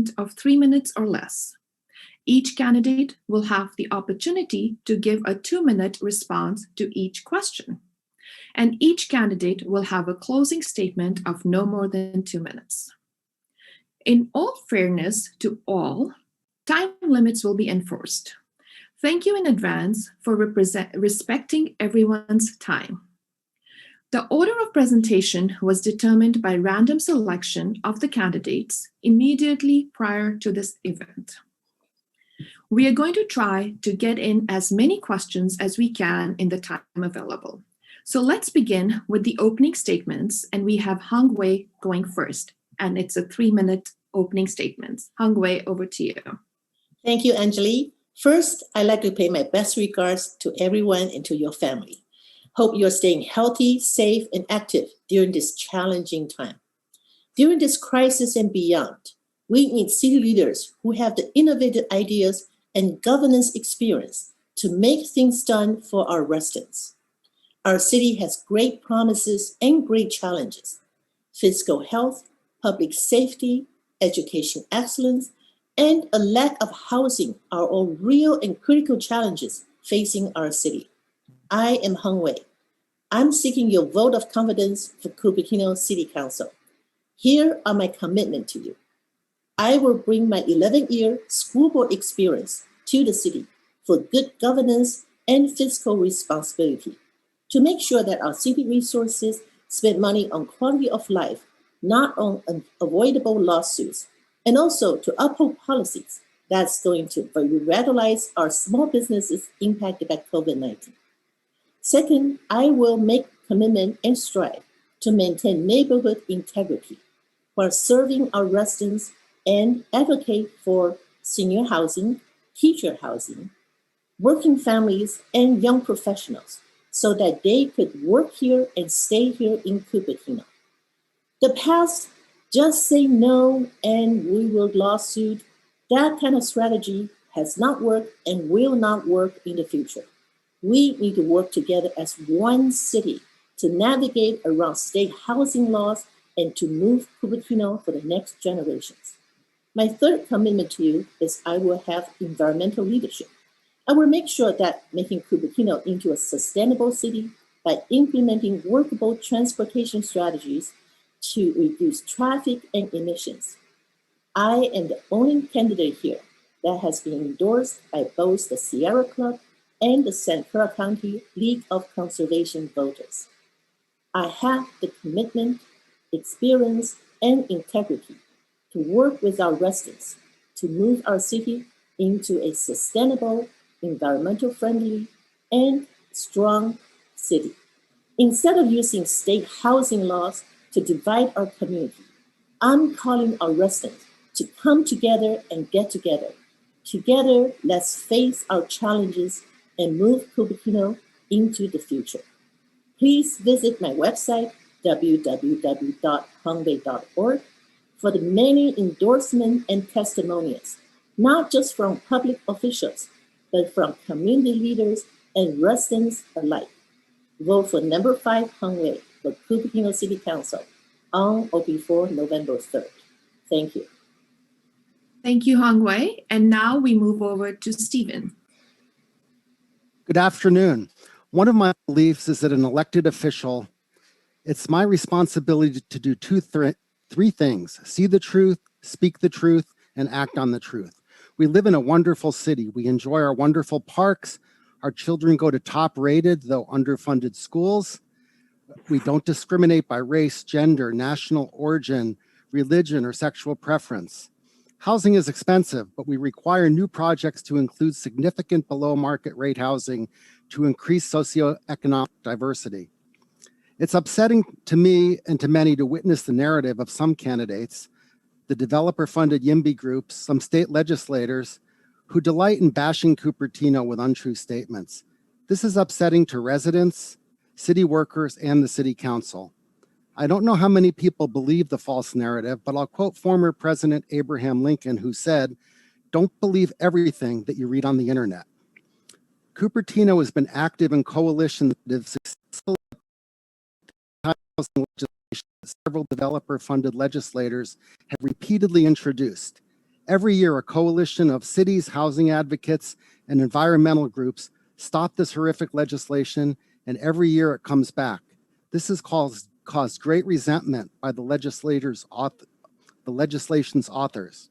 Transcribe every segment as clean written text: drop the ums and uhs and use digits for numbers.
statement of 3 minutes or less. Each candidate will have the opportunity to give a 2-minute response to each question. And each candidate will have a closing statement of no more than 2 minutes. In all fairness to all, time limits will be enforced. Thank you in advance for respecting everyone's time. The order of presentation was determined by random selection of the candidates immediately prior to this event. We are going to try to get in as many questions as we can in the time available. So let's begin with the opening statements, and we have Hung Wei going first, and it's a 3-minute opening statement. Hung Wei, over to you. Thank you, Anjali. First, I'd like to pay my best regards to everyone and to your family. Hope you're staying healthy, safe, and active during this challenging time. During this crisis and beyond, we need city leaders who have the innovative ideas and governance experience to make things done for our residents. Our city has great promises and great challenges. Fiscal health, public safety, education excellence, and a lack of housing are all real and critical challenges facing our city. I am Hung Wei. I'm seeking your vote of confidence for Cupertino City Council. Here are my commitment to you. I will bring my 11-year school board experience to the city for good governance and fiscal responsibility to make sure that our city resources spend money on quality of life, not on unavoidable lawsuits, and also to uphold policies that's going to revitalize our small businesses impacted by COVID-19. Second, I will make commitment and strive to maintain neighborhood integrity while serving our residents and advocate for senior housing, teacher housing, working families, and young professionals so that they could work here and stay here in Cupertino. The past, just say no and we will lawsuit, that kind of strategy has not worked and will not work in the future. We need to work together as one city to navigate around state housing laws and to move Cupertino for the next generations. My third commitment to you is I will have environmental leadership. I will make sure that making Cupertino into a sustainable city by implementing workable transportation strategies to reduce traffic and emissions. I am the only candidate here that has been endorsed by both the Sierra Club and the St. Clair County League of Conservation Voters. I have the commitment, experience, and integrity to work with our residents to move our city into a sustainable, environmental friendly, and strong city. Instead of using state housing laws to divide our community, I'm calling our residents to come together and get together. Together, let's face our challenges and move Cupertino into the future. Please visit my website, www.hungwei.org, for the many endorsements and testimonials, not just from public officials, but from community leaders and residents alike. Vote for number 5 Hung Wei for Cupertino City Council on or before November 3rd. Thank you. Thank you, Hung Wei. And now we move over to Stephen. Good afternoon. One of my beliefs is that an elected official, it's my responsibility to do three things: see the truth, speak the truth, and act on the truth. We live in a wonderful city. We enjoy our wonderful parks. Our children go to top-rated, though underfunded schools. We don't discriminate by race, gender, national origin, religion, or sexual preference. Housing is expensive, but we require new projects to include significant below-market rate housing to increase socioeconomic diversity. It's upsetting to me and to many to witness the narrative of some candidates, the developer-funded YIMBY groups, some state legislators, who delight in bashing Cupertino with untrue statements. This is upsetting to residents, city workers, and the city council. I don't know how many people believe the false narrative, but I'll quote former President Abraham Lincoln, who said, "Don't believe everything that you read on the internet." Cupertino has been active in coalitions that have successfully housing legislation that several developer-funded legislators have repeatedly introduced. Every year, a coalition of cities, housing advocates, and environmental groups stop this horrific legislation, and every year it comes back. This has caused great resentment by the legislation's authors.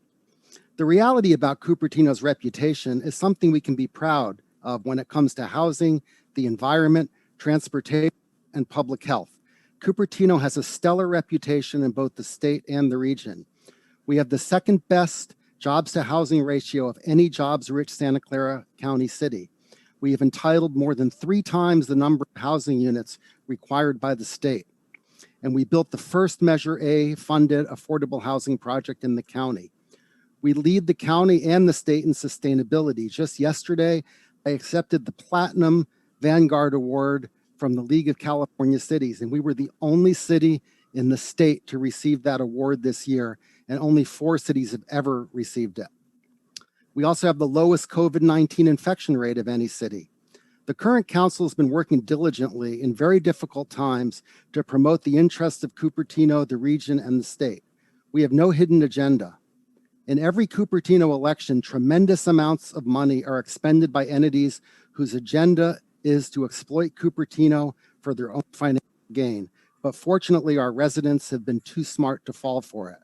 The reality about Cupertino's reputation is something we can be proud of when it comes to housing, the environment, transportation, and public health. Cupertino has a stellar reputation in both the state and the region. We have the second best jobs to housing ratio of any jobs-rich Santa Clara County city. We have entitled more than 3 times the number of housing units required by the state. And we built the first Measure A funded affordable housing project in the county. We lead the county and the state in sustainability. Just yesterday, I accepted the Platinum Vanguard Award from the League of California Cities, and we were the only city in the state to receive that award this year, and only 4 cities have ever received it. We also have the lowest COVID-19 infection rate of any city. The current council has been working diligently in very difficult times to promote the interests of Cupertino, the region, and the state. We have no hidden agenda. In every Cupertino election, tremendous amounts of money are expended by entities whose agenda is to exploit Cupertino for their own financial gain. But fortunately, our residents have been too smart to fall for it.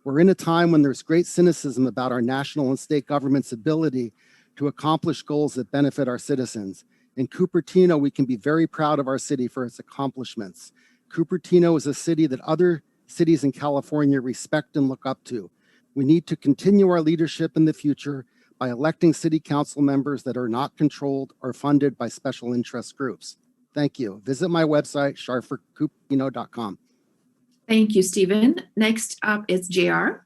We're in a time when there's great cynicism about our national and state government's ability to accomplish goals that benefit our citizens. In Cupertino, we can be very proud of our city for its accomplishments. Cupertino is a city that other cities in California respect and look up to. We need to continue our leadership in the future by electing city council members that are not controlled or funded by special interest groups. Thank you. Visit my website, scharfforcupertino.com. Thank you, Stephen. Next up is JR.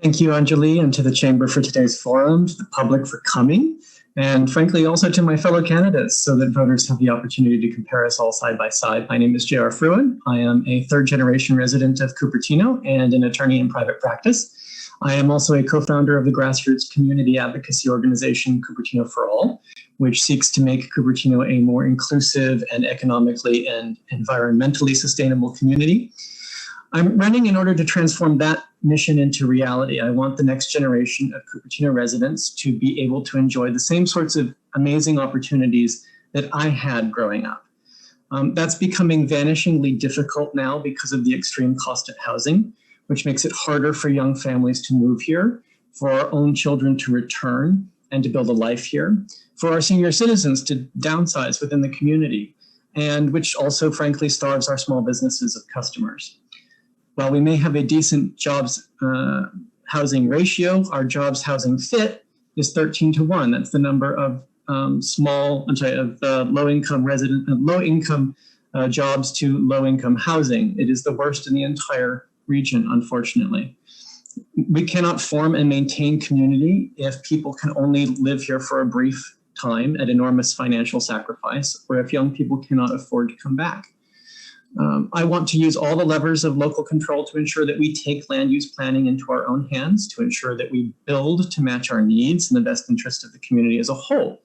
Thank you, Anjali, and to the Chamber for today's forum, to the public for coming, and frankly, also to my fellow candidates so that voters have the opportunity to compare us all side by side. My name is JR Fruen. I am a third-generation resident of Cupertino and an attorney in private practice. I am also a co-founder of the grassroots community advocacy organization Cupertino for All, which seeks to make Cupertino a more inclusive and economically and environmentally sustainable community. I'm running in order to transform that mission into reality. I want the next generation of Cupertino residents to be able to enjoy the same sorts of amazing opportunities that I had growing up. That's becoming vanishingly difficult now because of the extreme cost of housing, which makes it harder for young families to move here, for our own children to return and to build a life here, for our senior citizens to downsize within the community, and which also, frankly, starves our small businesses of customers. While we may have a decent jobs housing ratio, our jobs housing fit is 13-1. That's the number of low-income jobs to low-income housing. It is the worst in the entire region, unfortunately. We cannot form and maintain community if people can only live here for a brief time at enormous financial sacrifice, or if young people cannot afford to come back. I want to use all the levers of local control to ensure that we take land use planning into our own hands, to ensure that we build to match our needs in the best interest of the community as a whole.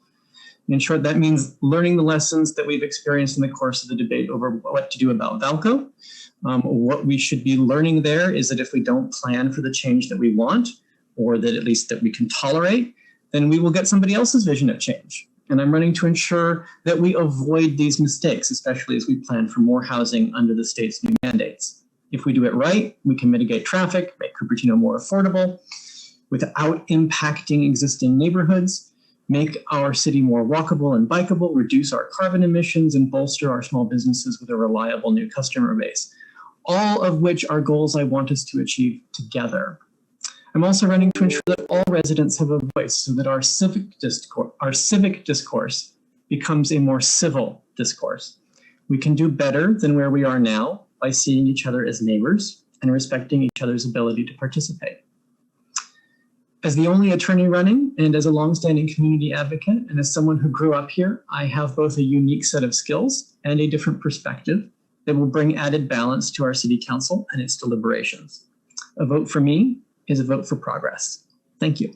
In short, that means learning the lessons that we've experienced in the course of the debate over what to do about Vallco. What we should be learning there is that if we don't plan for the change that we want, or that at least that we can tolerate, then we will get somebody else's vision of change. And I'm running to ensure that we avoid these mistakes, especially as we plan for more housing under the state's new mandates. If we do it right, we can mitigate traffic, make Cupertino more affordable, without impacting existing neighborhoods, make our city more walkable and bikeable, reduce our carbon emissions, and bolster our small businesses with a reliable new customer base. All of which are goals I want us to achieve together. I'm also running to ensure that all residents have a voice so that our civic discourse becomes a more civil discourse. We can do better than where we are now by seeing each other as neighbors and respecting each other's ability to participate. As the only attorney running, and as a longstanding community advocate, and as someone who grew up here, I have both a unique set of skills and a different perspective that will bring added balance to our city council and its deliberations. A vote for me is a vote for progress. Thank you.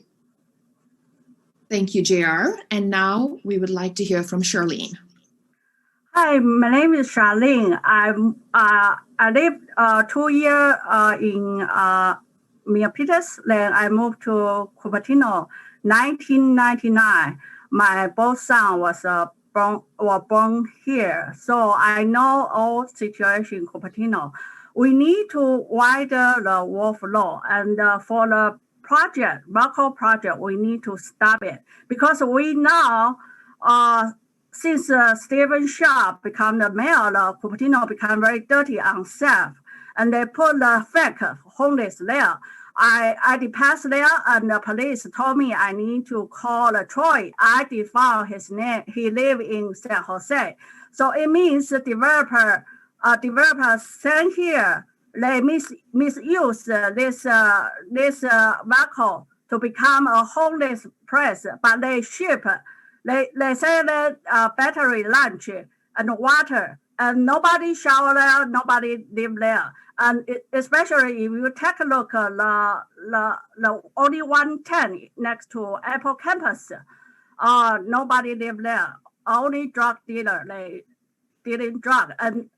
Thank you, JR. And now we would like to hear from Charlene. Hi, my name is Charlene. I lived 2 years in Milpitas. Then I moved to Cupertino, 1999. My both son were born here, so I know all situation in Cupertino. We need to widen the Wolfe Road, and for the project, Vallco project, we need to stop it because we now, since Stephen Scharf become the mayor, Cupertino become very dirty, unsafe, and they put the fake homeless there. I passed there, and the police told me I need to call Troy. I found his name. He live in San Jose, so it means the developers sent here. They misuse this Vallco to become a homeless place, but they ship. They say that battery lunch and water, and nobody shower there, nobody live there. And especially if you take a look at the only 110 next to Apple campus, nobody live there. Only drug dealer, they dealing drug. And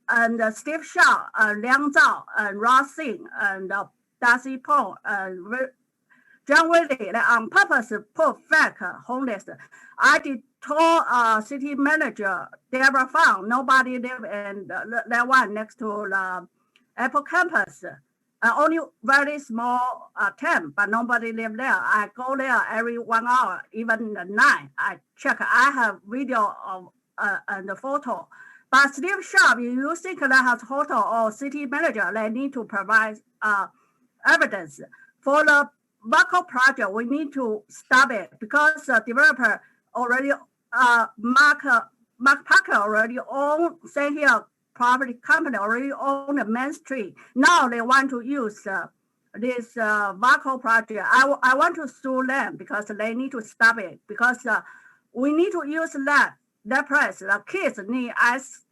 Steve Shaw, Liang Zhao, and Ross Singh, and Darcy Pong, and John Willie, they on purpose put fake homeless. I did told city manager Deborah Fang, nobody live in that one next to the Apple campus. Only very small camp, but nobody live there. I go there every 1 hour, even the night. I check. I have video of and the photo. But Steve Sharp, if you think that has photo or city manager, they need to provide evidence. For the Vallco project, we need to stop it because the developer already, Mark Parker already own, say here, property company already own the Main Street. Now they want to use this Vallco project. I want to sue them because they need to stop it because we need to use that place. The kids need ice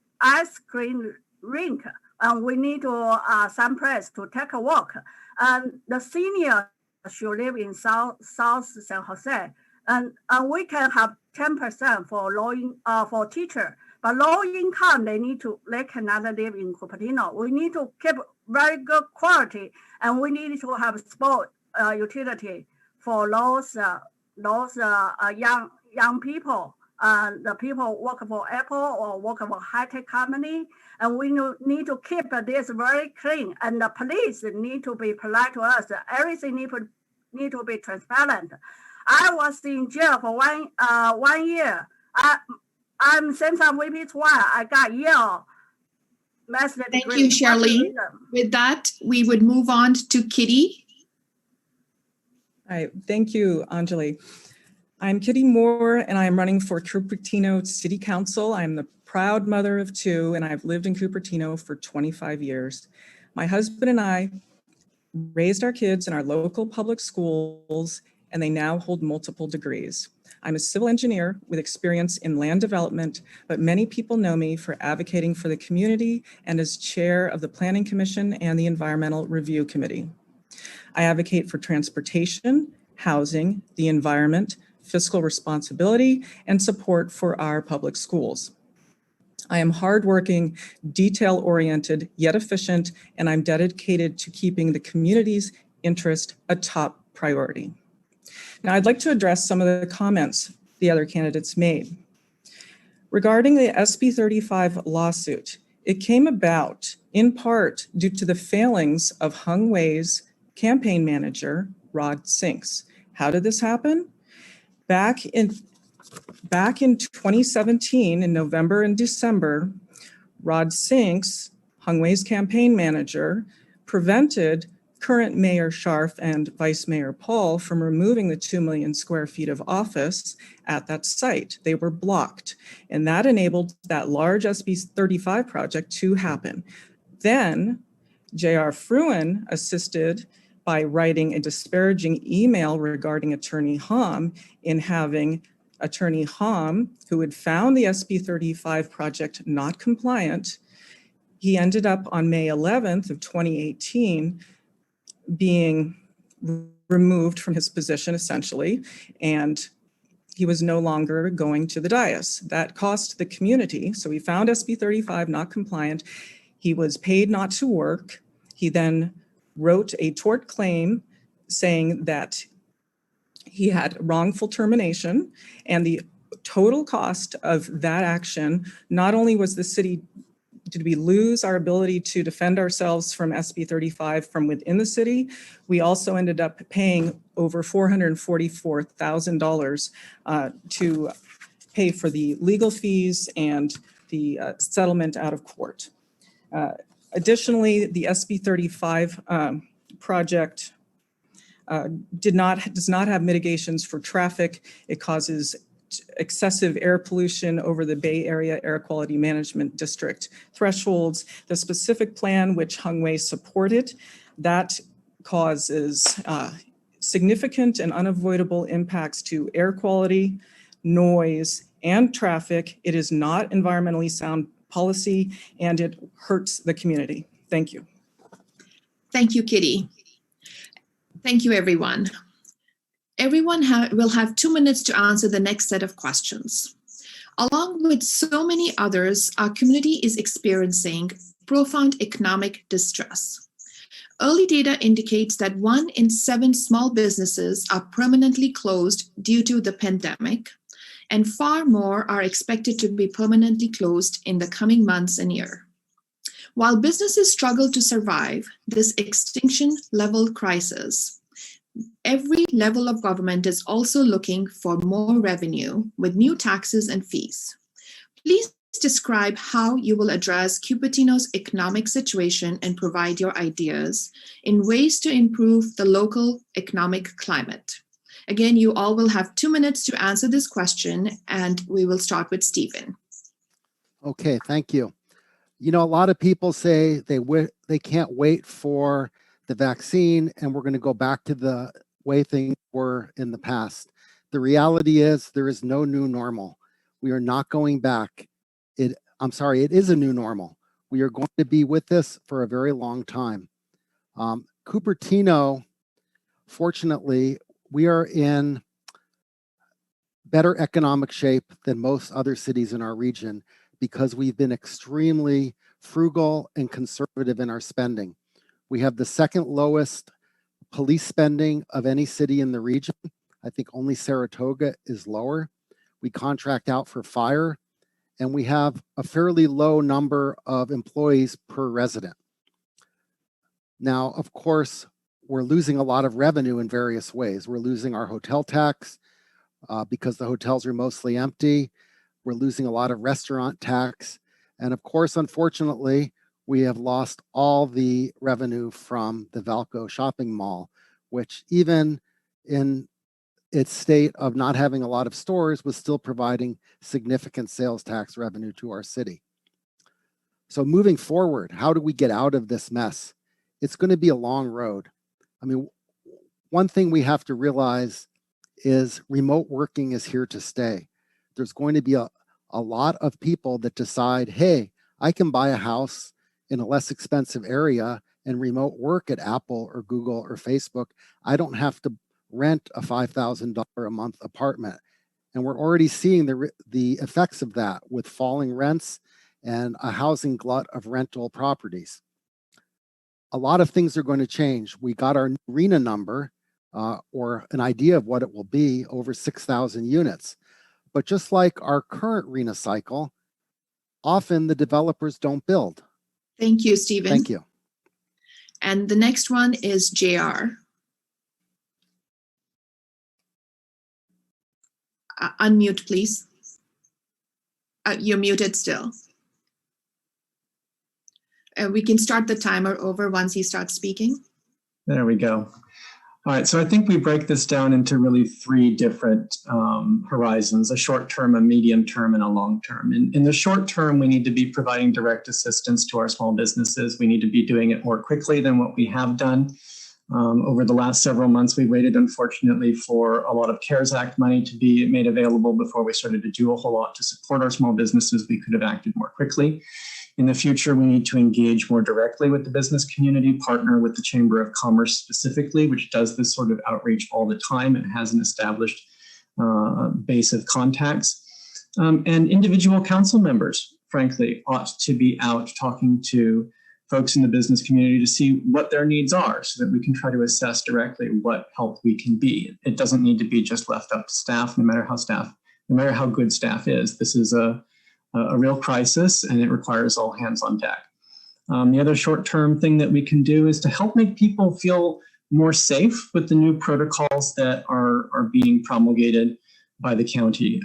cream rink, and we need to some place to take a walk. And the senior should live in South San Jose, and we can have 10% for for teacher. But low income, they cannot live in Cupertino. We need to keep very good quality, and we need to have sport utility for those young people. The people work for Apple or work for high-tech company, and we need to keep this very clean. And the police need to be polite to us. Everything need to be transparent. I was in jail for 1 year. Since I'm VP twice, I got Yale master's degree. Thank you, Charlene. With that, we would move on to Kitty. All right, thank you, Anjali. I'm Kitty Moore, and I'm running for Cupertino City Council. I'm the proud mother of two, and I've lived in Cupertino for 25 years. My husband and I raised our kids in our local public schools, and they now hold multiple degrees. I'm a civil engineer with experience in land development, but many people know me for advocating for the community and as chair of the Planning Commission and the Environmental Review Committee. I advocate for transportation, housing, the environment, fiscal responsibility, and support for our public schools. I am hardworking, detail-oriented, yet efficient, and I'm dedicated to keeping the community's interest a top priority. Now, I'd like to address some of the comments the other candidates made. Regarding the SB 35 lawsuit, it came about in part due to the failings of Hung Wei's campaign manager, Rod Sinks. How did this happen? Back in 2017, in November and December, Rod Sinks, Hung Wei's campaign manager, prevented current Mayor Scharf and Vice Mayor Paul from removing the 2 million square feet of office at that site. They were blocked, and that enabled that large SB 35 project to happen. Then J.R. Fruen assisted by writing a disparaging email regarding Attorney Hom in having Attorney Hom, who had found the SB 35 project not compliant, he ended up on May 11th of 2018 being removed from his position essentially, and he was no longer going to the dais. That cost the community. So he found SB 35 not compliant. He was paid not to work. He then wrote a tort claim saying that he had wrongful termination, and the total cost of that action, not only was the city, did we lose our ability to defend ourselves from SB 35 from within the city, we also ended up paying over $444,000 to pay for the legal fees and the settlement out of court. Additionally, the SB 35 project does not have mitigations for traffic. It causes excessive air pollution over the Bay Area Air Quality Management District thresholds. The specific plan, which Hung Wei supported, that causes significant and unavoidable impacts to air quality, noise, and traffic. It is not environmentally sound policy, and it hurts the community. Thank you. Thank you, Kitty. Thank you, everyone. Everyone will have 2 minutes to answer the next set of questions. Along with so many others, our community is experiencing profound economic distress. Early data indicates that 1 in 7 small businesses are permanently closed due to the pandemic, and far more are expected to be permanently closed in the coming months and year. While businesses struggle to survive this extinction-level crisis, every level of government is also looking for more revenue with new taxes and fees. Please describe how you will address Cupertino's economic situation and provide your ideas in ways to improve the local economic climate. Again, you all will have 2 minutes to answer this question, and we will start with Stephen. Okay, thank you. You know, a lot of people say they can't wait for the vaccine and we're going to go back to the way things were in the past. The reality is there is no new normal. We are not going back. It is a new normal. We are going to be with this for a very long time. Cupertino, fortunately, we are in better economic shape than most other cities in our region because we've been extremely frugal and conservative in our spending. We have the second lowest police spending of any city in the region. I think only Saratoga is lower. We contract out for fire, and we have a fairly low number of employees per resident. Now, of course, we're losing a lot of revenue in various ways. We're losing our hotel tax because the hotels are mostly empty. We're losing a lot of restaurant tax. And of course, unfortunately, we have lost all the revenue from the Vallco shopping mall, which even in its state of not having a lot of stores was still providing significant sales tax revenue to our city. So moving forward, how do we get out of this mess? It's going to be a long road. I mean, one thing we have to realize is remote working is here to stay. There's going to be a lot of people that decide, hey, I can buy a house in a less expensive area and remote work at Apple or Google or Facebook. I don't have to rent a $5,000 a month apartment. And we're already seeing the effects of that with falling rents and a housing glut of rental properties. A lot of things are going to change. We got our RENA number or an idea of what it will be, over 6,000 units. But just like our current RENA cycle, often the developers don't build. Thank you, Stephen. Thank you. And the next one is JR. Unmute, please. You're muted still. We can start the timer over once he starts speaking. There we go. All right, so I think we break this down into really 3 different horizons: a short term, a medium term, and a long term. In the short term, we need to be providing direct assistance to our small businesses. We need to be doing it more quickly than what we have done. Over the last several months, we waited, unfortunately, for a lot of CARES Act money to be made available before we started to do a whole lot to support our small businesses. We could have acted more quickly. In the future, we need to engage more directly with the business community, partner with the Chamber of Commerce specifically, which does this sort of outreach all the time and has an established base of contacts. And individual council members, frankly, ought to be out talking to folks in the business community to see what their needs are so that we can try to assess directly what help we can be. It doesn't need to be just left up to staff, no matter how good staff is. This is a real crisis, and it requires all hands on deck. The other short-term thing that we can do is to help make people feel more safe with the new protocols that are being promulgated by the county.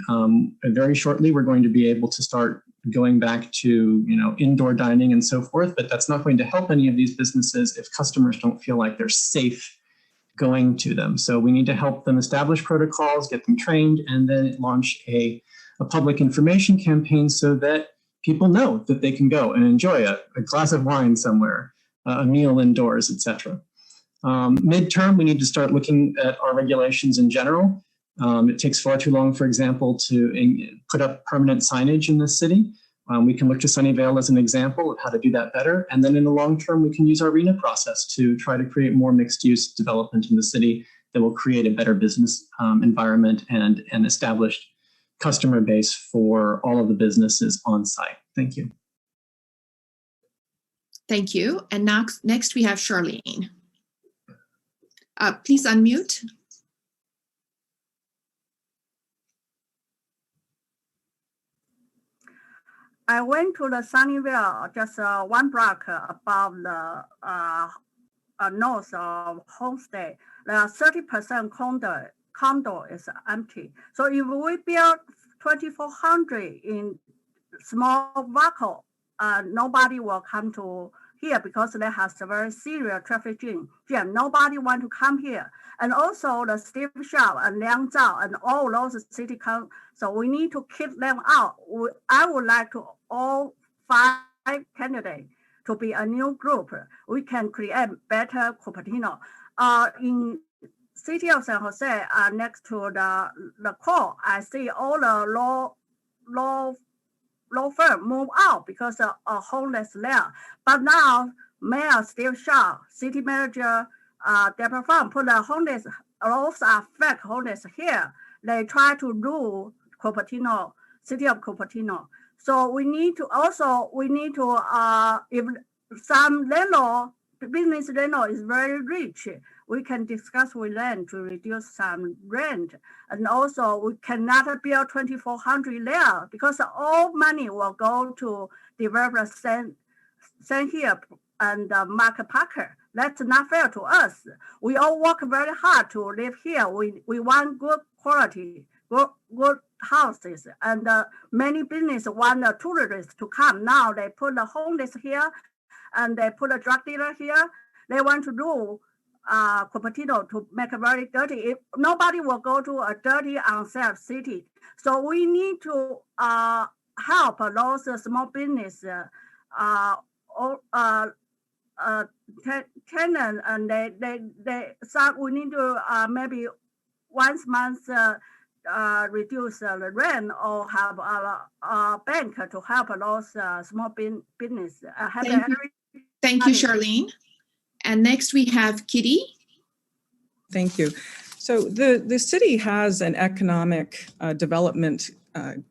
Very shortly, we're going to be able to start going back to indoor dining and so forth, but that's not going to help any of these businesses if customers don't feel like they're safe going to them. So we need to help them establish protocols, get them trained, and then launch a public information campaign so that people know that they can go and enjoy a glass of wine somewhere, a meal indoors, etc. Midterm, we need to start looking at our regulations in general. It takes far too long, for example, to put up permanent signage in the city. We can look to Sunnyvale as an example of how to do that better. And then in the long term, we can use our RENA process to try to create more mixed use development in the city that will create a better business environment and an established customer base for all of the businesses on site. Thank you. Thank you. And next we have Charlene. Please unmute. I went to the Sunnyvale, just one block above the north of Homestead. There are 30% condo is empty. So if we build 2,400 in small Vallco, nobody will come to here because they have a very serious traffic jam. Nobody want to come here. And also the Steve Scharf and Liangzhao and all those city council, so we need to keep them out. I would like to all 5 candidates to be a new group. We can create better Cupertino. In city of San Jose, next to the court, I see all the law firm move out because of homeless there. But now, Mayor Steve Scharf, city manager Deborah Fruen put the homeless, those are fake homeless here. They try to rule Cupertino, city of Cupertino. So we need to if some landlord, business landlord is very rich, we can discuss with them to reduce some rent. And also we cannot build 2,400 there because all money will go to developer San here and Mark Parker. That's not fair to us. We all work very hard to live here. We want good quality, good houses, and many business want the tourists to come. Now they put the homeless here, and they put a drug dealer here. They want to do Cupertino to make it very dirty. If nobody will go to a dirty, unsafe city. So we need to help those small business tenant, and we need to maybe once a month reduce the rent or have a bank to help those small business. Thank you, Charlene. And next we have Kitty. Thank you. So the city has an economic development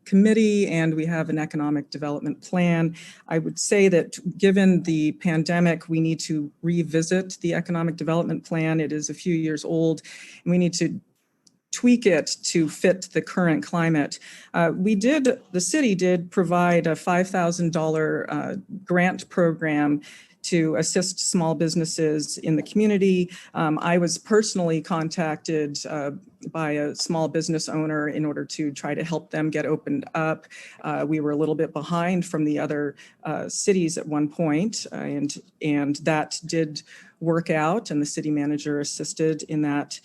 committee, and we have an economic development plan. I would say that given the pandemic, we need to revisit the economic development plan. It is a few years old, and we need to tweak it to fit the current climate. The city did provide a $5,000 grant program to assist small businesses in the community. I was personally contacted by a small business owner in order to try to help them get opened up. We were a little bit behind from the other cities at one point, and that did work out, and the city manager assisted in that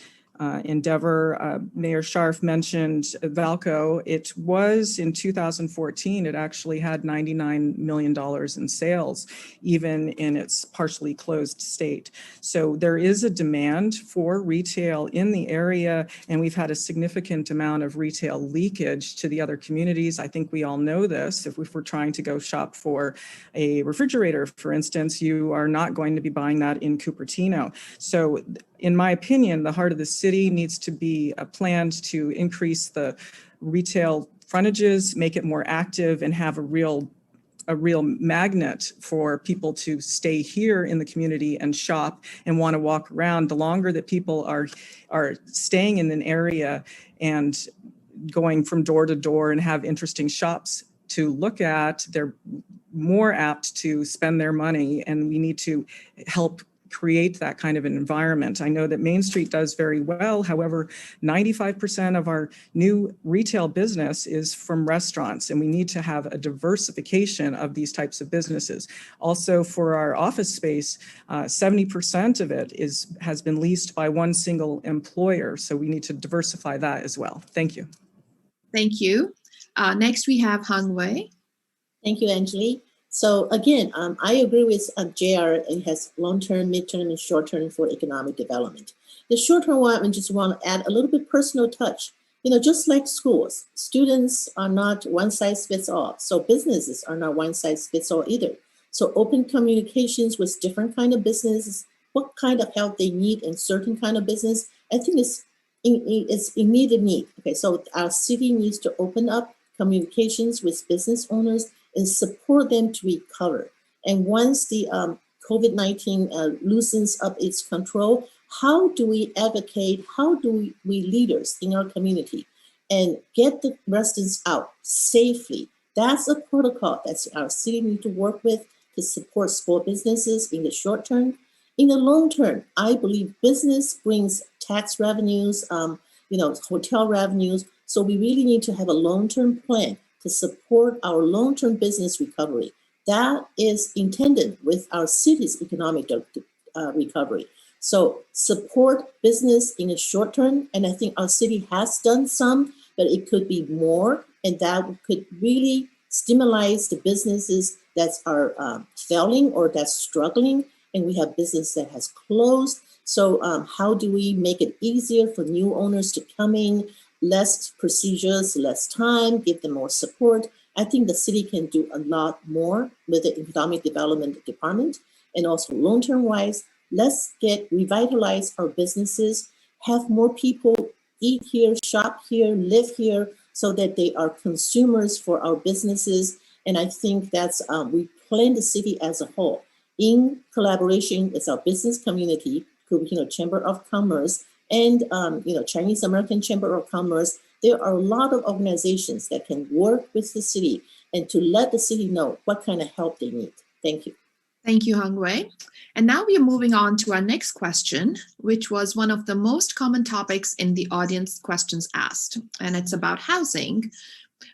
endeavor. Mayor Scharf mentioned Vallco. It was in 2014, it actually had $99 million in sales, even in its partially closed state. So there is a demand for retail in the area, and we've had a significant amount of retail leakage to the other communities. I think we all know this. If we're trying to go shop for a refrigerator, for instance, you are not going to be buying that in Cupertino. So in my opinion, the heart of the city needs to be planned to increase the retail frontages, make it more active, and have a real a real magnet for people to stay here in the community and shop and want to walk around. The longer that people are staying in an area and going from door to door and have interesting shops to look at, they're more apt to spend their money, and we need to help create that kind of an environment. I know that Main Street does very well. However, 95% of our new retail business is from restaurants, and we need to have a diversification of these types of businesses. Also, for our office space, 70% of it has been leased by one single employer, so we need to diversify that as well. Thank you. Thank you. Next, we have Han Wei. Thank you, Anjali. So again, I agree with JR. It has long-term, mid-term, and short-term for economic development. The short-term one, I just want to add a little bit personal touch. Just like schools, students are not one size fits all. So businesses are not one size fits all either. So open communications with different kind of businesses, what kind of help they need in certain kind of business, I think it's immediate need. Okay, so our city needs to open up communications with business owners and support them to recover. And once the COVID-19 loosens up its control, how do we advocate, how do we leaders in our community and get the residents out safely? That's a protocol that our city needs to work with to support small businesses in the short term. In the long term, I believe business brings tax revenues, hotel revenues. So we really need to have a long-term plan to support our long-term business recovery. That is intended with our city's economic recovery. So support business in the short term, and I think our city has done some, but it could be more, and that could really stimulate the businesses that are failing or that's struggling, and we have business that has closed. So how do we make it easier for new owners to come in? Less procedures, less time, give them more support. I think the city can do a lot more with the economic development department, and also long-term wise, let's revitalize our businesses, have more people eat here, shop here, live here, so that they are consumers for our businesses. And I think that's, we plan the city as a whole in collaboration with our business community, Cupertino Chamber of Commerce, and Chinese American Chamber of Commerce. There are a lot of organizations that can work with the city and to let the city know what kind of help they need. Thank you. Thank you, Hung Wei. And now we are moving on to our next question, which was one of the most common topics in the audience questions asked, and it's about housing.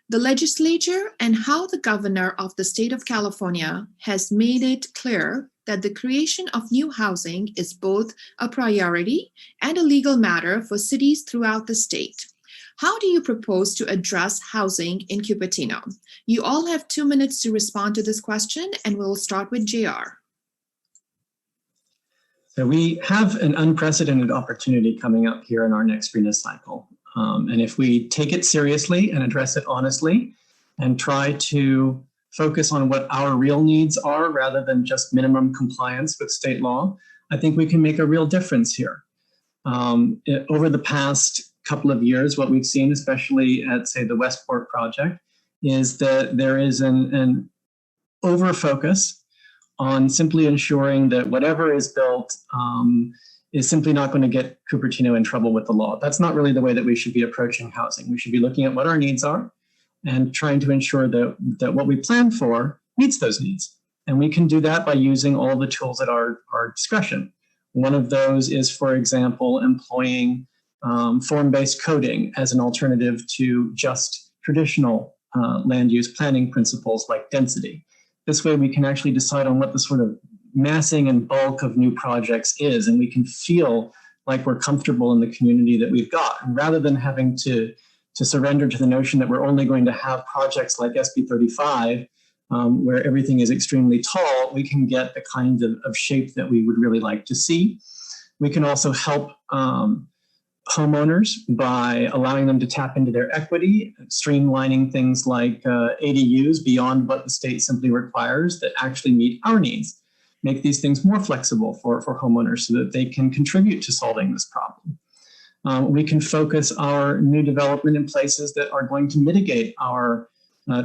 The legislature and how the governor of the state of California has made it clear that the creation of new housing is both a priority and a legal matter for cities throughout the state. How do you propose to address housing in Cupertino? You all have 2 minutes to respond to this question, and we'll start with JR. So we have an unprecedented opportunity coming up here in our next RHNA cycle. And if we take it seriously and address it honestly and try to focus on what our real needs are rather than just minimum compliance with state law, I think we can make a real difference here. Over the past couple of years, what we've seen, especially at, say, the Westport project, is that there is an over-focus on simply ensuring that whatever is built is simply not going to get Cupertino in trouble with the law. That's not really the way that we should be approaching housing. We should be looking at what our needs are and trying to ensure that what we plan for meets those needs. And we can do that by using all the tools at our discretion. One of those is, for example, employing form-based coding as an alternative to just traditional land use planning principles like density. This way we can actually decide on what the sort of massing and bulk of new projects is, and we can feel like we're comfortable in the community that we've got. And rather than having to surrender to the notion that we're only going to have projects like SB 35, where everything is extremely tall, we can get the kind of shape that we would really like to see. We can also help homeowners by allowing them to tap into their equity, streamlining things like ADUs beyond what the state simply requires that actually meet our needs, make these things more flexible for homeowners so that they can contribute to solving this problem. We can focus our new development in places that are going to mitigate our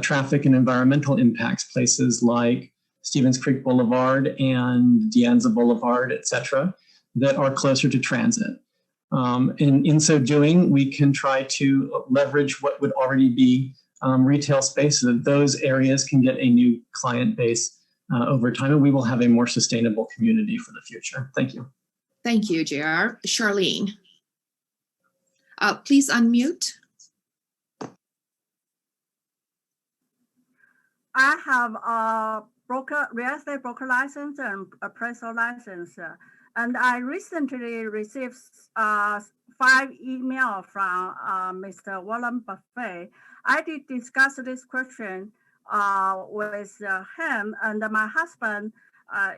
traffic and environmental impacts, places like Stevens Creek Boulevard and De Anza Boulevard, et cetera, that are closer to transit. And in so doing, we can try to leverage what would already be retail space so that those areas can get a new client base over time, and we will have a more sustainable community for the future. Thank you. Thank you, JR. Charlene, please unmute. I have a real estate broker license and appraisal license. And I recently received 5 emails from Mr. Warren Buffett. I did discuss this question with him, and my husband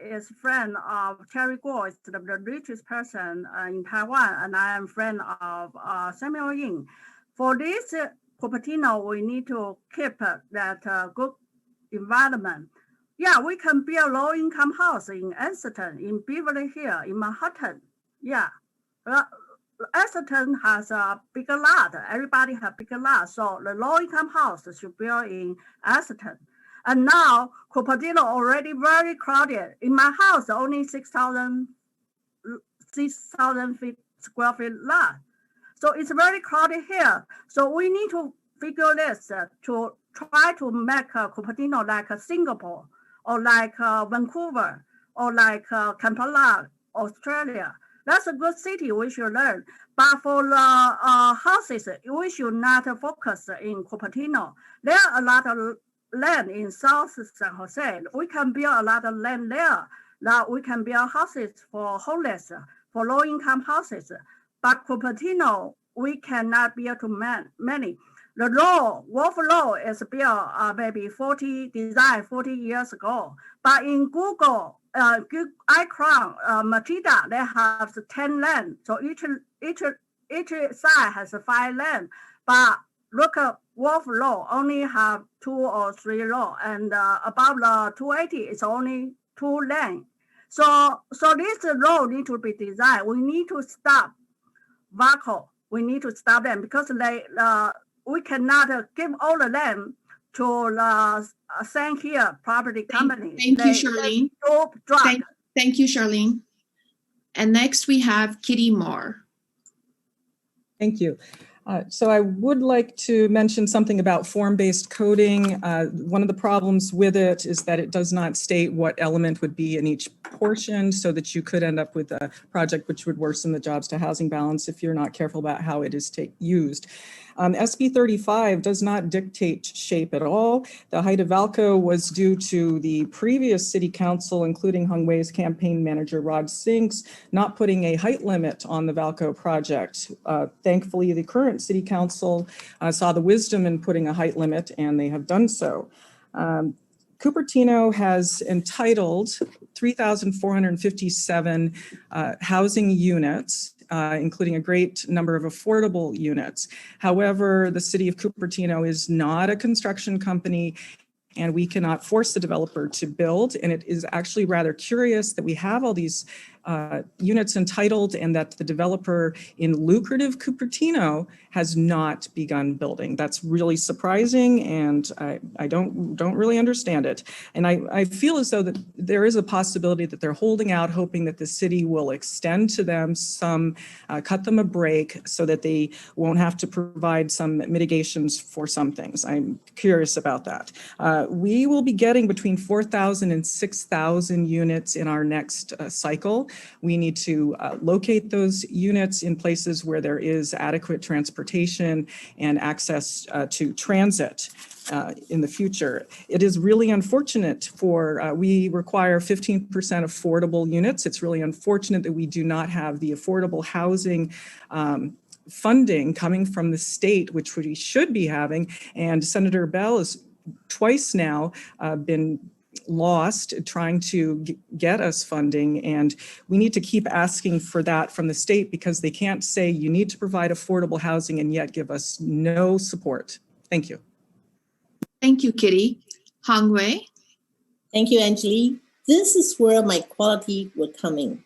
is friend of Terry Guo, is the richest person in Taiwan, and I am friend of Samuel Ying. For this Cupertino, we need to keep that good environment. Yeah, we can build low-income house in Exeter, in Beverly Hills, in Manhattan. Yeah, Exeter has a bigger lot. Everybody have bigger lot, so the low-income house should build in Exeter. And now Cupertino already very crowded. In my house, only 6,000 square feet lot. So it's very crowded here. So we need to figure this to try to make Cupertino like Singapore, or like Vancouver, or like Kampala, Australia. That's a good city we should learn. But for the houses, we should not focus in Cupertino. There are a lot of land in South San Jose. We can build a lot of land there. That we can build houses for homeless, for low-income houses. But Cupertino, we cannot build too many. The Wolfe Road is built maybe 40 years ago. But in Google, Icon, Matida, they have 10 land. So each side has 5 land. But look at Wolfe Road, only have 2 or 3 road, and above the 280, it's only 2 lane. So this road need to be designed. We need to stop Vallco. We need to stop them because we cannot give all the land to the St. Here property company. Thank you, Charlene. Thank you, Charlene. And next we have Kitty Moore. Thank you. So I would like to mention something about form-based coding. One of the problems with it is that it does not state what element would be in each portion, so that you could end up with a project which would worsen the jobs to housing balance if you're not careful about how it is used. SB 35 does not dictate shape at all. The height of Vallco was due to the previous city council, including Hung Wei's campaign manager, Rod Sinks, not putting a height limit on the Vallco project. Thankfully, the current city council saw the wisdom in putting a height limit, and they have done so. Cupertino has entitled 3,457 housing units, including a great number of affordable units. However, the city of Cupertino is not a construction company, and we cannot force the developer to build. And it is actually rather curious that we have all these units entitled and that the developer in lucrative Cupertino has not begun building. That's really surprising, and I don't really understand it. And I feel as though that there is a possibility that they're holding out, hoping that the city will extend to them some, cut them a break so that they won't have to provide some mitigations for some things. I'm curious about that. We will be getting between 4,000 and 6,000 units in our next cycle. We need to locate those units in places where there is adequate transportation and access to transit in the future. It is really unfortunate we require 15% affordable units. It's really unfortunate that we do not have the affordable housing funding coming from the state, which we should be having. And Senator Bell has twice now been lost trying to get us funding, and we need to keep asking for that from the state because they can't say you need to provide affordable housing and yet give us no support. Thank you. Thank you, Kitty. Hung Wei. Thank you, Angeli. This is where my quality will come in.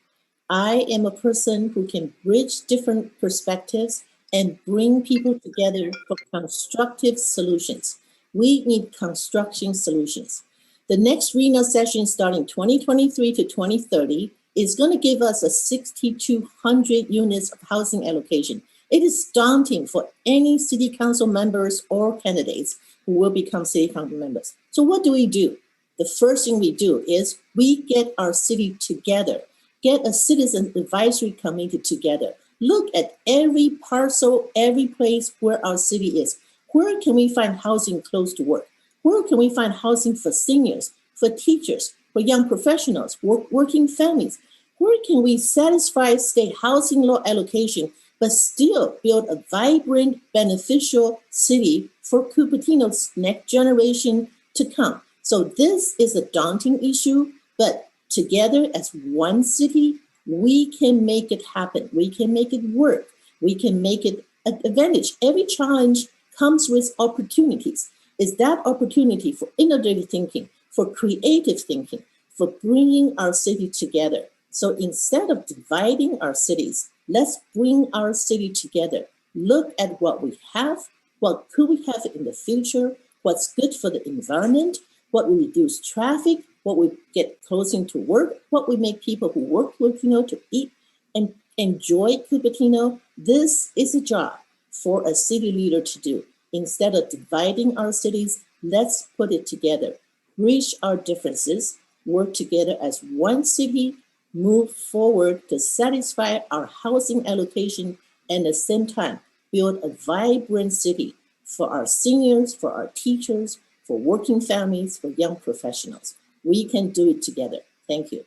I am a person who can bridge different perspectives and bring people together for constructive solutions. We need construction solutions. The next RENA session starting 2023 to 2030 is going to give us a 6,200 units of housing allocation. It is daunting for any city council members or candidates who will become city council members. So what do? The first thing we do is we get our city together, get a citizen advisory committee together, look at every parcel, every place where our city is. Where can we find housing close to work? Where can we find housing for seniors, for teachers, for young professionals, working families? Where can we satisfy state housing law allocation, but still build a vibrant, beneficial city for Cupertino's next generation to come? So this is a daunting issue, but together as one city, we can make it happen. We can make it work. We can make it an advantage. Every challenge comes with opportunities. Is that opportunity for innovative thinking, for creative thinking, for bringing our city together? So instead of dividing our cities, let's bring our city together. Look at what we have, what could we have in the future, what's good for the environment, what will reduce traffic, what we get closer to work, what we make people who work Cupertino to eat and enjoy Cupertino. This is a job for a city leader to do. Instead of dividing our cities, let's put it together, bridge our differences, work together as one city, move forward to satisfy our housing allocation, and at the same time, build a vibrant city for our seniors, for our teachers, for working families, for young professionals. We can do it together. Thank you.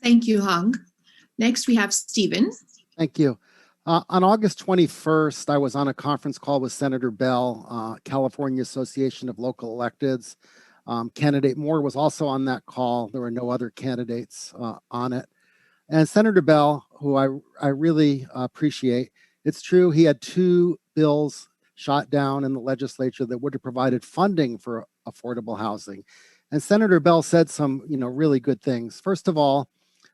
Thank you, Hung. Next, we have Stephen. Thank you. On August 21st, I was on a conference call with Senator Bell, California Association of Local Electeds. Candidate Moore was also on that call. There were no other candidates on it. And Senator Bell, who I really appreciate, it's true he had 2 bills shot down in the legislature that would have provided funding for affordable housing. And Senator Bell said some, really good things. First of all,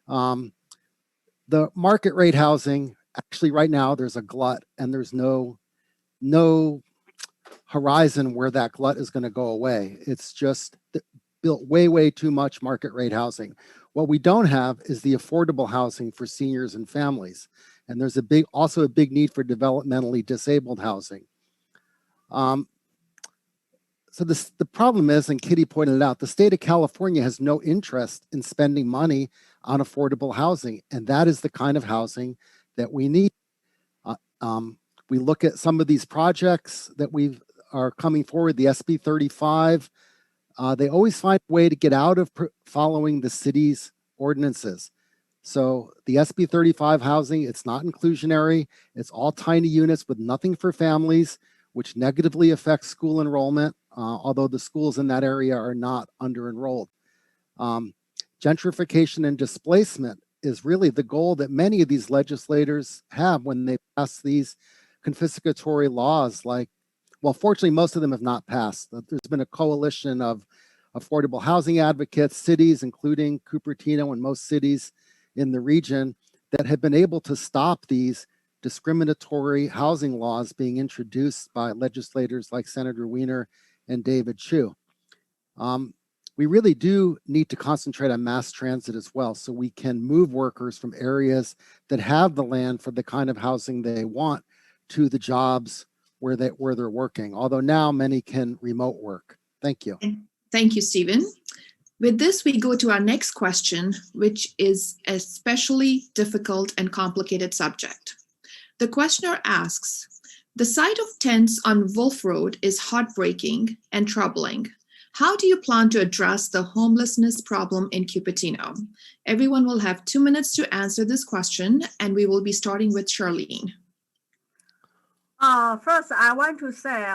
the market rate housing, actually right now there's a glut and there's no horizon where that glut is going to go away. It's just built way too much market rate housing. What we don't have is the affordable housing for seniors and families. And there's also a big need for developmentally disabled housing. So the problem is, and Kitty pointed it out, the state of California has no interest in spending money on affordable housing. And that is the kind of housing that we need. We look at some of these projects that are coming forward, the SB 35, they always find a way to get out of following the city's ordinances. So the SB 35 housing, it's not inclusionary. It's all tiny units with nothing for families, which negatively affects school enrollment, although the schools in that area are not under-enrolled. Gentrification and displacement is really the goal that many of these legislators have when they pass these confiscatory laws. Fortunately, most of them have not passed. There's been a coalition of affordable housing advocates, cities, including Cupertino and most cities in the region, that have been able to stop these discriminatory housing laws being introduced by legislators like Senator Wiener and David Chu. We really do need to concentrate on mass transit as well, so we can move workers from areas that have the land for the kind of housing they want to the jobs where they're working, although now many can remote work. Thank you. Thank you, Stephen. With this, we go to our next question, which is a especially difficult and complicated subject. The questioner asks, the sight of tents on Wolfe Road is heartbreaking and troubling. How do you plan to address the homelessness problem in Cupertino? Everyone will have 2 minutes to answer this question, and we will be starting with Charlene. First, I want to say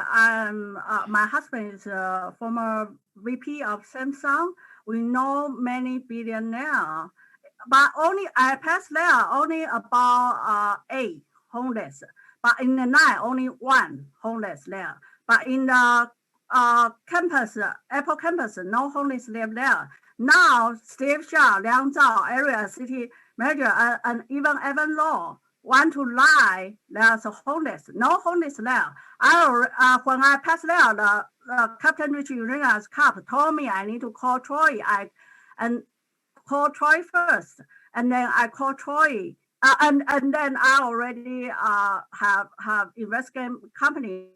my husband is a former VP of Samsung. We know many billionaires, but I passed there only about 8 homeless. But in the night, only 1 homeless there. But in the campus, Apple campus, no homeless live there. Now, Steve Scharf, Liang Zhao, area city manager, and even Evan Law, want to lie there's a homeless, no homeless there. When I passed there, the Captain Richard Urena's cop told me I need to call Troy. And call Troy first, and then I call Troy, and then I already have investigation company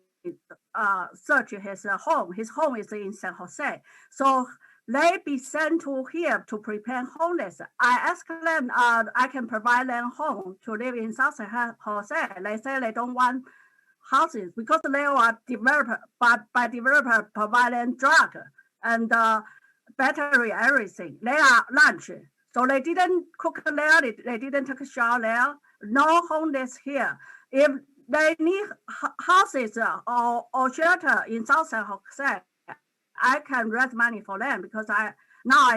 search his home. His home is in San Jose, so they be sent to here to prepare homeless. I asked them, I can provide them home to live in South San Jose. They say they don't want houses because they are developer, but by developer provide them drug and battery, everything. They are lunch. So they didn't cook there, they didn't take a shower there. No homeless here. If they need houses or shelter in South San Jose, I can raise money for them because I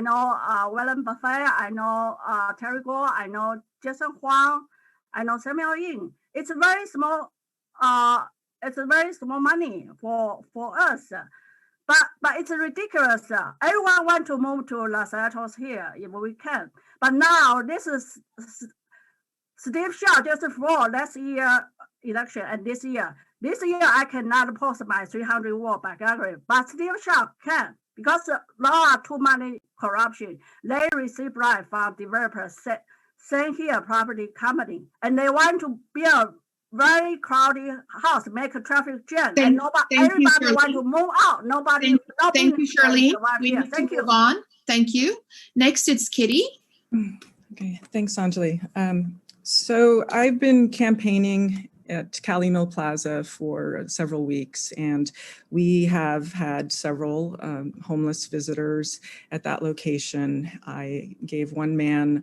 know William Buffet, I know Terry Gore, I know Jason Huang, I know Samuel Ying. It's very small. It's a very small money for us. But it's ridiculous. Everyone want to move to Los Altos here if we can. But now this is Steve Shaw just for last year election and this year. This year I cannot post my 300 word biography, but Steve Shaw can because there are too many corruption. They receive bribe from developers, send here property company, and they want to build very crowded house, make a traffic jam, and everybody want to move out. Nobody. Thank you, Charlene. We need Thank to you. move on. Thank you. Next, it's Kitty. Okay, thanks, Anjali. So I've been campaigning at Cali Mill Plaza for several weeks, and we have had several homeless visitors at that location. I gave one man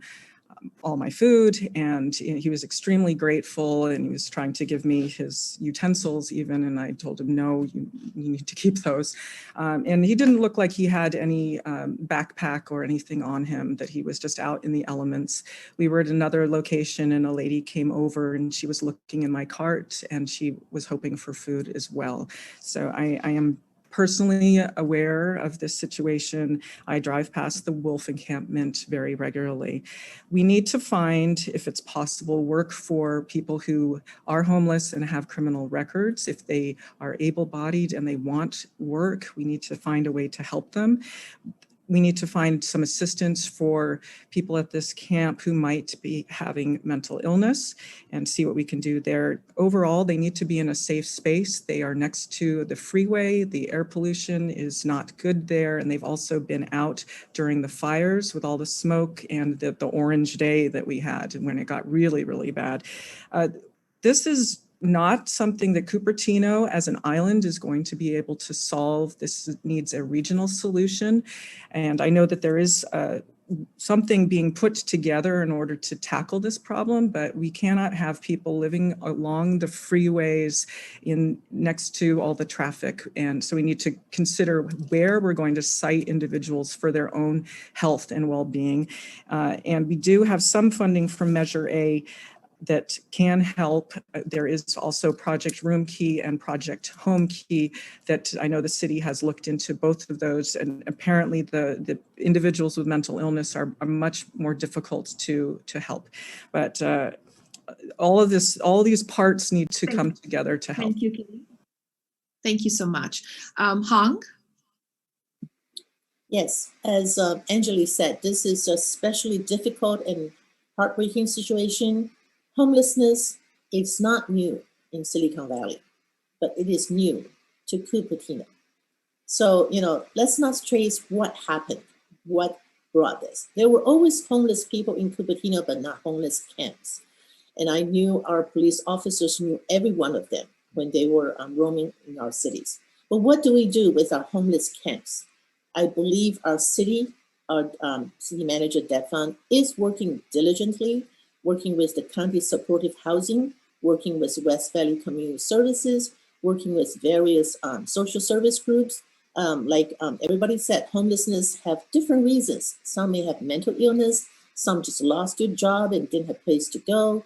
all my food, and he was extremely grateful, and he was trying to give me his utensils even, and I told him, no, you need to keep those. And he didn't look like he had any backpack or anything on him, that he was just out in the elements. We were at another location, and a lady came over, and she was looking in my cart, and she was hoping for food as well. So I am personally aware of this situation. I drive past the Wolfe encampment very regularly. We need to find, if it's possible, work for people who are homeless and have criminal records. If they are able-bodied and they want work, we need to find a way to help them. We need to find some assistance for people at this camp who might be having mental illness and see what we can do there. Overall, they need to be in a safe space. They are next to the freeway. The air pollution is not good there. And they've also been out during the fires with all the smoke and the orange day that we had when it got really, really bad. This is not something that Cupertino as an island is going to be able to solve. This needs a regional solution. And I know that there is something being put together in order to tackle this problem, but we cannot have people living along the freeways next to all the traffic. And so we need to consider where we're going to site individuals for their own health and well-being. And we do have some funding from Measure A that can help. There is also Project Room Key and Project Home Key that I know the city has looked into both of those. And apparently the individuals with mental illness are much more difficult to help. But all these parts need to come together to help. Thank you, Kitty. Thank you so much. Hong? Yes, as Anjali said, this is a especially difficult and heartbreaking situation. Homelessness is not new in Silicon Valley, but it is new to Cupertino. So, let's not trace what happened, what brought this. There were always homeless people in Cupertino, but not homeless camps. And I knew our police officers knew every one of them when they were roaming in our cities. But what do we do with our homeless camps? I believe our city manager, Debt Fund, is working diligently, working with the county supportive housing, working with West Valley Community Services, working with various social service groups. Like everybody said, homelessness have different reasons. Some may have mental illness, some just lost their job and didn't have a place to go.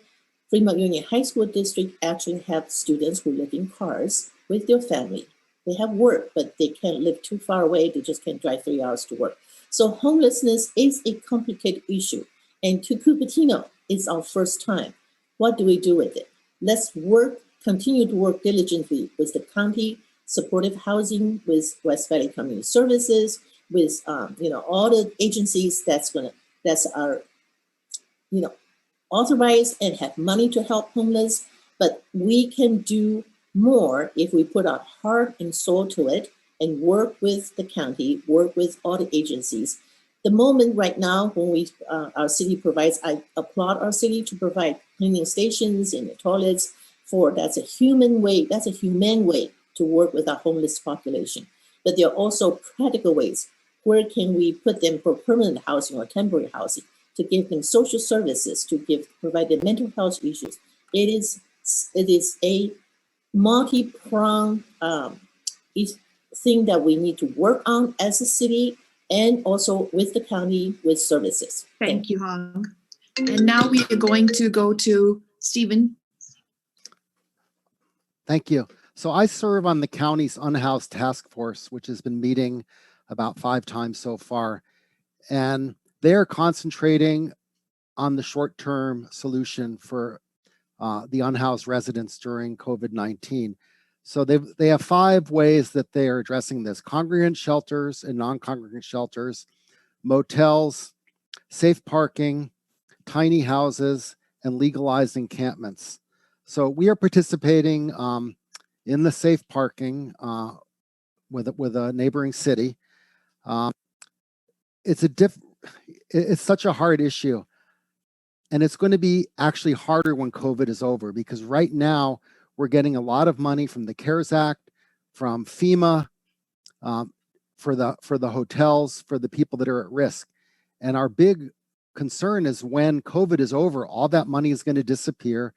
Fremont Union High School District actually have students who live in cars with their family. They have work, but they can't live too far away. They just can't drive 3 hours to work. So homelessness is a complicated issue. And to Cupertino, it's our first time. What do we do with it? Let's continue to work diligently with the county supportive housing, with West Valley Community Services, with all the agencies that's authorized and have money to help homeless. But we can do more if we put our heart and soul to it and work with the county, work with all the agencies. The moment right now when our city provides, I applaud our city to provide cleaning stations and the toilets. That's a humane way to work with our homeless population. But there are also practical ways. Where can we put them for permanent housing or temporary housing, to give them social services, provide them mental health issues? It is a multi-pronged thing that we need to work on as a city, and also with the county with services. Thank you, Hong. And now we are going to go to Stephen. Thank you. So I serve on the county's unhoused task force, which has been meeting about 5 times so far. And they're concentrating on the short-term solution for the unhoused residents during COVID-19. So they have 5 ways that they are addressing this: congregant shelters and non-congregant shelters, motels, safe parking, tiny houses, and legalized encampments. So we are participating in the safe parking with a neighboring city. It's such a hard issue, and it's going to be actually harder when COVID is over, because right now we're getting a lot of money from the CARES Act, from FEMA, for the hotels, for the people that are at risk. And our big concern is when COVID is over, all that money is going to disappear.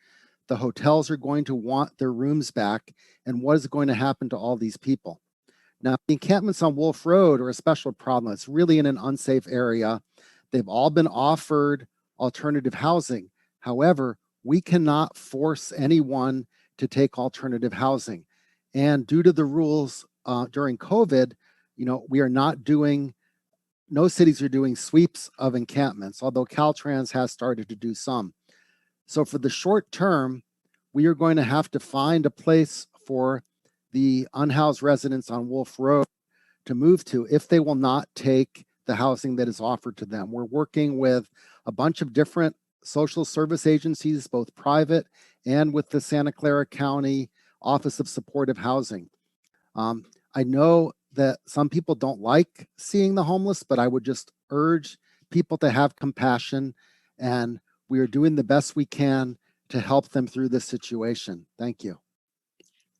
The hotels are going to want their rooms back. And what is going to happen to all these people? Now, the encampments on Wolfe Road are a special problem. It's really in an unsafe area. They've all been offered alternative housing. However, we cannot force anyone to take alternative housing. And due to the rules during COVID, we are not doing, no cities are doing sweeps of encampments, although Caltrans has started to do some. So for the short term, we are going to have to find a place for the unhoused residents on Wolfe Road to move to if they will not take the housing that is offered to them. We're working with a bunch of different social service agencies, both private and with the Santa Clara County Office of Supportive Housing. I know that some people don't like seeing the homeless, but I would just urge people to have compassion, and we are doing the best we can to help them through this situation. Thank you.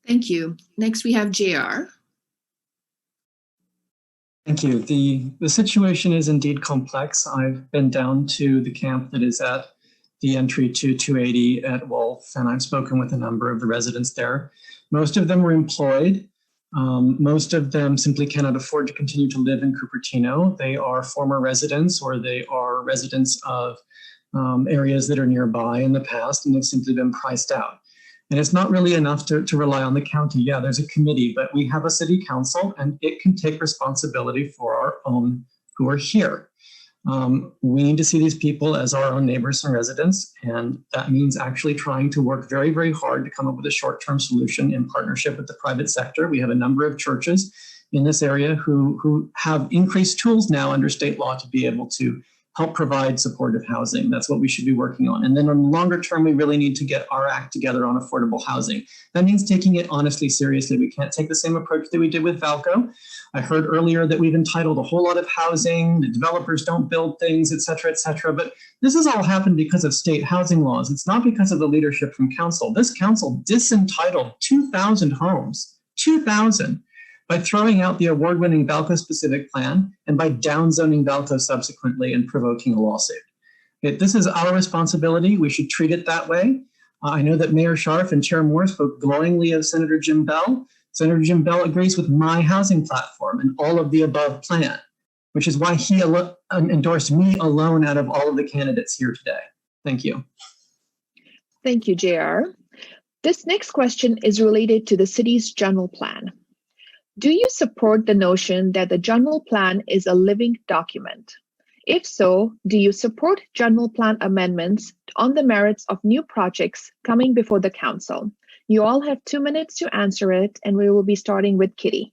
Thank you. Next, we have JR. Thank you. The situation is indeed complex. I've been down to the camp that is at the entry to 280 at Wolfe, and I've spoken with a number of the residents there. Most of them were employed. Most of them simply cannot afford to continue to live in Cupertino. They are former residents, or they are residents of areas that are nearby in the past, and they've simply been priced out. And it's not really enough to rely on the county. Yeah, there's a committee, but we have a city council, and it can take responsibility for our own who are here. We need to see these people as our own neighbors and residents, and that means actually trying to work very, very hard to come up with a short-term solution in partnership with the private sector. We have a number of churches in this area who have increased tools now under state law to be able to help provide supportive housing. That's what we should be working on. And then on the longer term, we really need to get our act together on affordable housing. That means taking it honestly, seriously. We can't take the same approach that we did with Vallco. I heard earlier that we've entitled a whole lot of housing, the developers don't build things, et cetera, but this has all happened because of state housing laws. It's not because of the leadership from council. This council disentitled 2,000 homes, 2,000, by throwing out the award-winning Vallco specific plan and by downzoning Vallco subsequently and provoking a lawsuit. This is our responsibility. We should treat it that way. I know that Mayor Scharf and Chair Moore spoke glowingly of Senator Jim Bell. Senator Jim Bell agrees with my housing platform and all of the above plan, which is why he endorsed me alone out of all of the candidates here today. Thank you. Thank you, JR. This next question is related to the city's general plan. Do you support the notion that the general plan is a living document? If so, do you support general plan amendments on the merits of new projects coming before the council? You all have 2 minutes to answer it, and we will be starting with Kitty.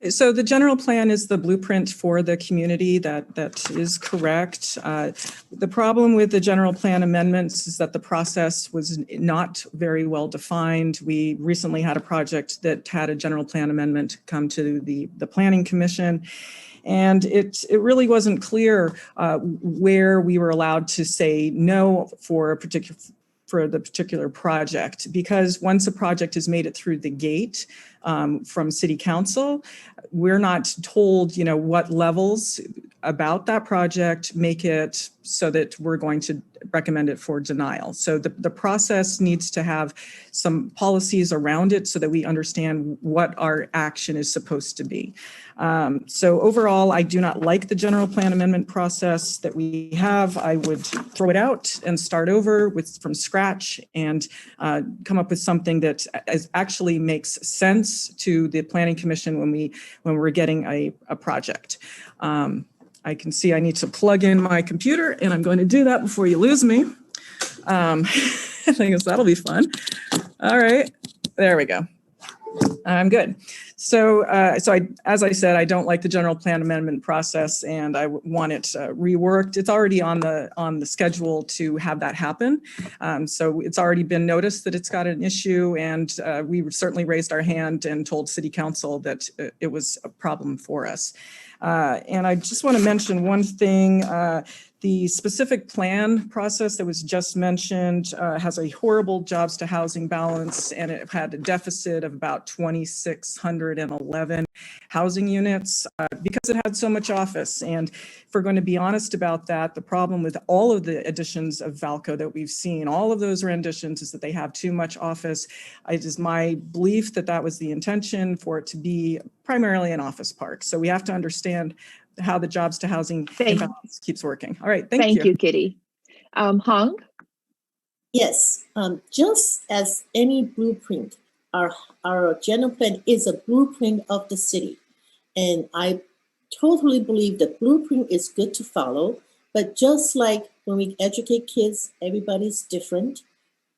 So the general plan is the blueprint for the community. That is correct. The problem with the general plan amendments is that the process was not very well defined. We recently had a project that had a general plan amendment come to the Planning Commission. And it really wasn't clear where we were allowed to say no for the particular project, because once a project has made it through the gate from City Council, we're not told, what levels about that project make it so that we're going to recommend it for denial. So the process needs to have some policies around it so that we understand what our action is supposed to be. So overall, I do not like the general plan amendment process that we have. I would throw it out and start over from scratch and come up with something that actually makes sense to the Planning Commission when we're getting a project. I can see I need to plug in my computer, and I'm going to do that before you lose me. I think that'll be fun. All right, there we go. I'm good. So as I said, I don't like the general plan amendment process, and I want it reworked. It's already on the schedule to have that happen. So it's already been noticed that it's got an issue, and we certainly raised our hand and told City Council that it was a problem for us. And I just want to mention one thing. The specific plan process that was just mentioned has a horrible jobs to housing balance, and it had a deficit of about 2,611 housing units because it had so much office. And if we're going to be honest about that, the problem with all of the additions of Vallco that we've seen, all of those renditions, is that they have too much office. It is my belief that that was the intention, for it to be primarily an office park. So we have to understand how the jobs to housing imbalance keeps working. All right, thank you. Thank you, Kitty. Hong? Yes, just as any blueprint, our general plan is a blueprint of the city. And I totally believe the blueprint is good to follow, but just like when we educate kids, everybody's different,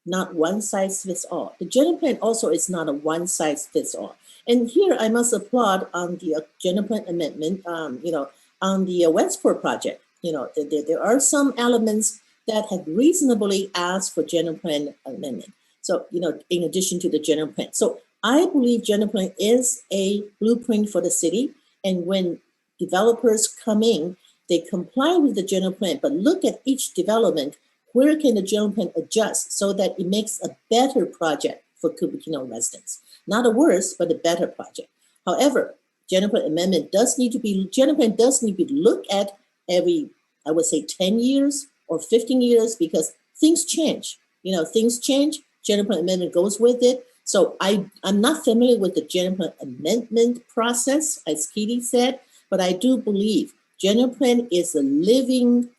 not one size fits all. The general plan also is not a one size fits all. And here I must applaud on the general plan amendment, on the Westport project. There are some elements that have reasonably asked for general plan amendment. So, in addition to the general plan. So I believe general plan is a blueprint for the city. And when developers come in, they comply with the general plan, but look at each development. Where can the general plan adjust so that it makes a better project for Cupertino residents? Not a worse, but a better project. However, general plan amendment does need to be looked at every, I would say, 10 years or 15 years, because things change. Things change. General plan amendment goes with it. So I'm not familiar with the general plan amendment process, as Kitty said, but I do believe general plan is a living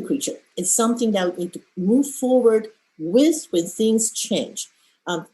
creature. It's something that we need to move forward with when things change.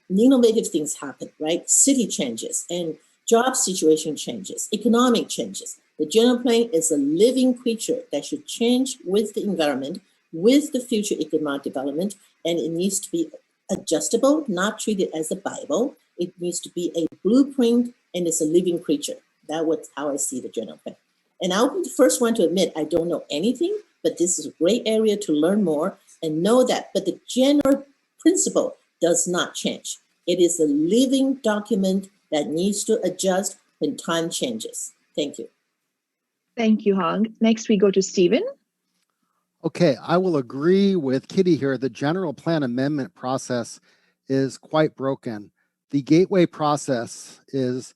Innovative things happen, right? City changes and job situation changes, economic changes. The general plan is a living creature that should change with the environment, with the future economic development, and it needs to be adjustable, not treated as a Bible. It needs to be a blueprint, and it's a living creature. That's how I see the general plan. And I'll be the first one to admit I don't know anything, but this is a great area to learn more and know that. But the general principle does not change. It is a living document that needs to adjust when time changes. Thank you. Thank you, Hong. Next, we go to Stephen. Okay, I will agree with Kitty here. The general plan amendment process is quite broken. The gateway process is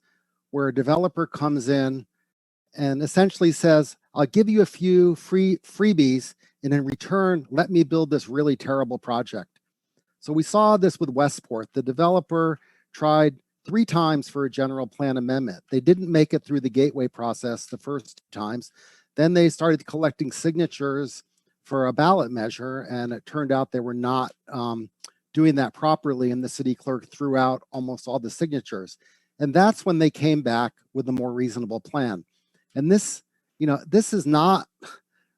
where a developer comes in and essentially says, I'll give you a few freebies, and in return, let me build this really terrible project. So we saw this with Westport. The developer tried 3 times for a general plan amendment. They didn't make it through the gateway process the first 2 times. Then they started collecting signatures for a ballot measure, and it turned out they were not doing that properly, and the city clerk threw out almost all the signatures. And that's when they came back with a more reasonable plan. And this, this is not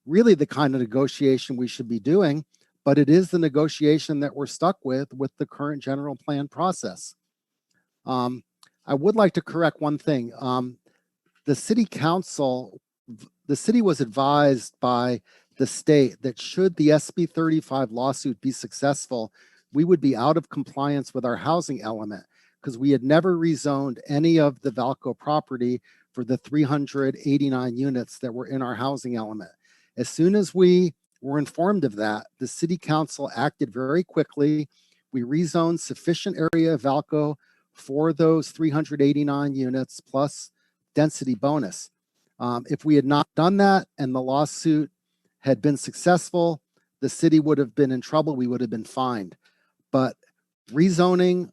really the kind of negotiation we should be doing, but it is the negotiation that we're stuck with the current general plan process. I would like to correct one thing. The city council, the city was advised by the state that should the SB 35 lawsuit be successful, we would be out of compliance with our housing element because we had never rezoned any of the Vallco property for the 389 units that were in our housing element. As soon as we were informed of that, the city council acted very quickly. We rezoned sufficient area of Vallco for those 389 units plus density bonus. If we had not done that and the lawsuit had been successful, the city would have been in trouble. We would have been fined. But rezoning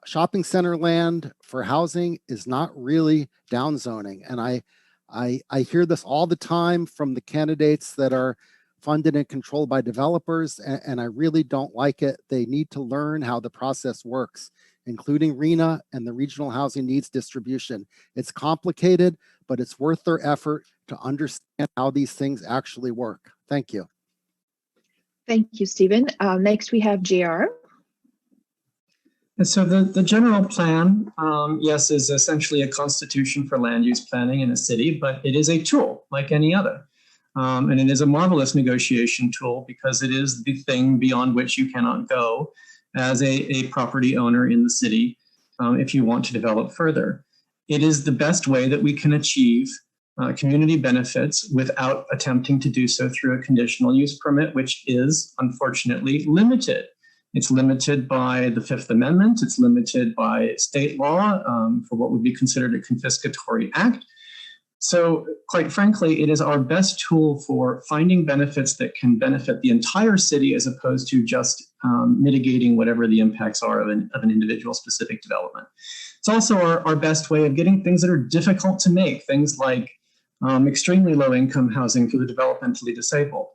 shopping center land for housing is not really downzoning. And I hear this all the time from the candidates that are funded and controlled by developers, and I really don't like it. They need to learn how the process works, including RHNA and the regional housing needs distribution. It's complicated, but it's worth their effort to understand how these things actually work. Thank you. Thank you, Stephen. Next, we have JR. And so the general plan, yes, is essentially a constitution for land use planning in a city, but it is a tool like any other. And it is a marvelous negotiation tool because it is the thing beyond which you cannot go as a property owner in the city if you want to develop further. It is the best way that we can achieve community benefits without attempting to do so through a conditional use permit, which is unfortunately limited. It's limited by the Fifth Amendment. It's limited by state law for what would be considered a confiscatory act. So quite frankly, it is our best tool for finding benefits that can benefit the entire city as opposed to just mitigating whatever the impacts are of an individual specific development. It's also our best way of getting things that are difficult to make, things like extremely low income housing for the developmentally disabled.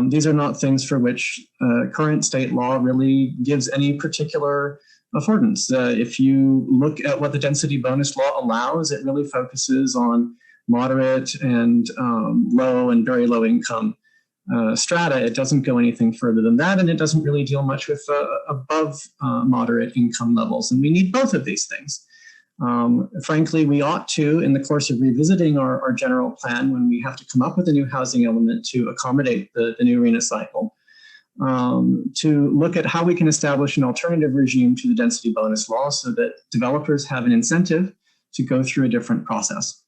These are not things for which current state law really gives any particular affordance. If you look at what the density bonus law allows, it really focuses on moderate and low and very low income strata. It doesn't go anything further than that, and it doesn't really deal much with above moderate income levels. And we need both of these things. Frankly, we ought to, in the course of revisiting our general plan, when we have to come up with a new housing element to accommodate the new RHNA cycle, to look at how we can establish an alternative regime to the density bonus law so that developers have an incentive to go through a different process.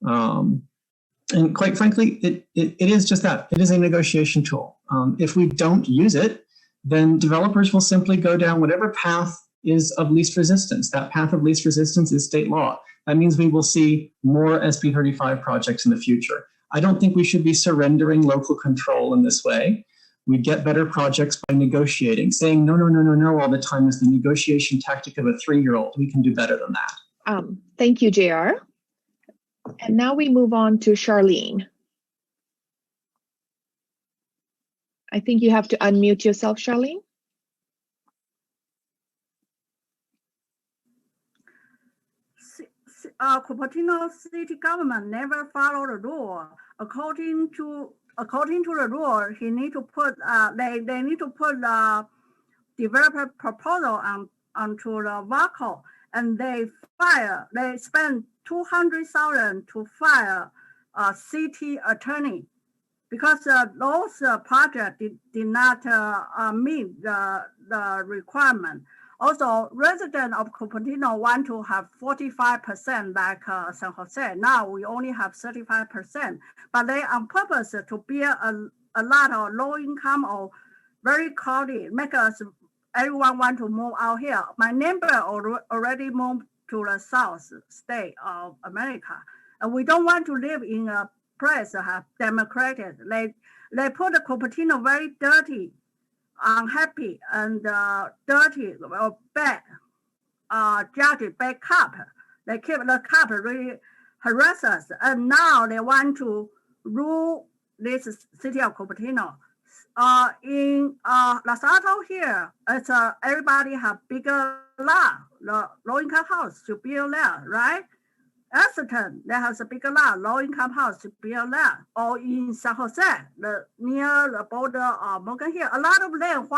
And quite frankly, it is just that. It is a negotiation tool. If we don't use it, then developers will simply go down whatever path is of least resistance. That path of least resistance is state law. That means we will see more SB 35 projects in the future. I don't think we should be surrendering local control in this way. We get better projects by negotiating. Saying no all the time is the negotiation tactic of a 3-year-old. We can do better than that. Thank you, JR. And now we move on to Charlene. I think you have to unmute yourself, Charlene. Cupertino city government never follow the rule. According to the rule, he need to put they need to put the developer proposal onto the Vallco, and they spend $200,000 to fire a city attorney because those projects did not meet the requirement. Also, residents of Cupertino want to have 45% like San Jose. Now we only have 35%, but they on purpose to build a lot of low income or very crowded, make us everyone want to move out here. My neighbor already moved to the south state of America, and we don't want to live in a place that have democratic. They put the Cupertino very dirty, unhappy, and dirty or bad. Judge bad cop. They keep the cop really harass us, and now they want to rule this city of Cupertino. In Los Altos here, it's everybody have bigger lot. The low-income house should build there, right? Aston, there has a big lot, low-income house to build there, or in San Jose, near the border of Morgan Hill, a lot of land.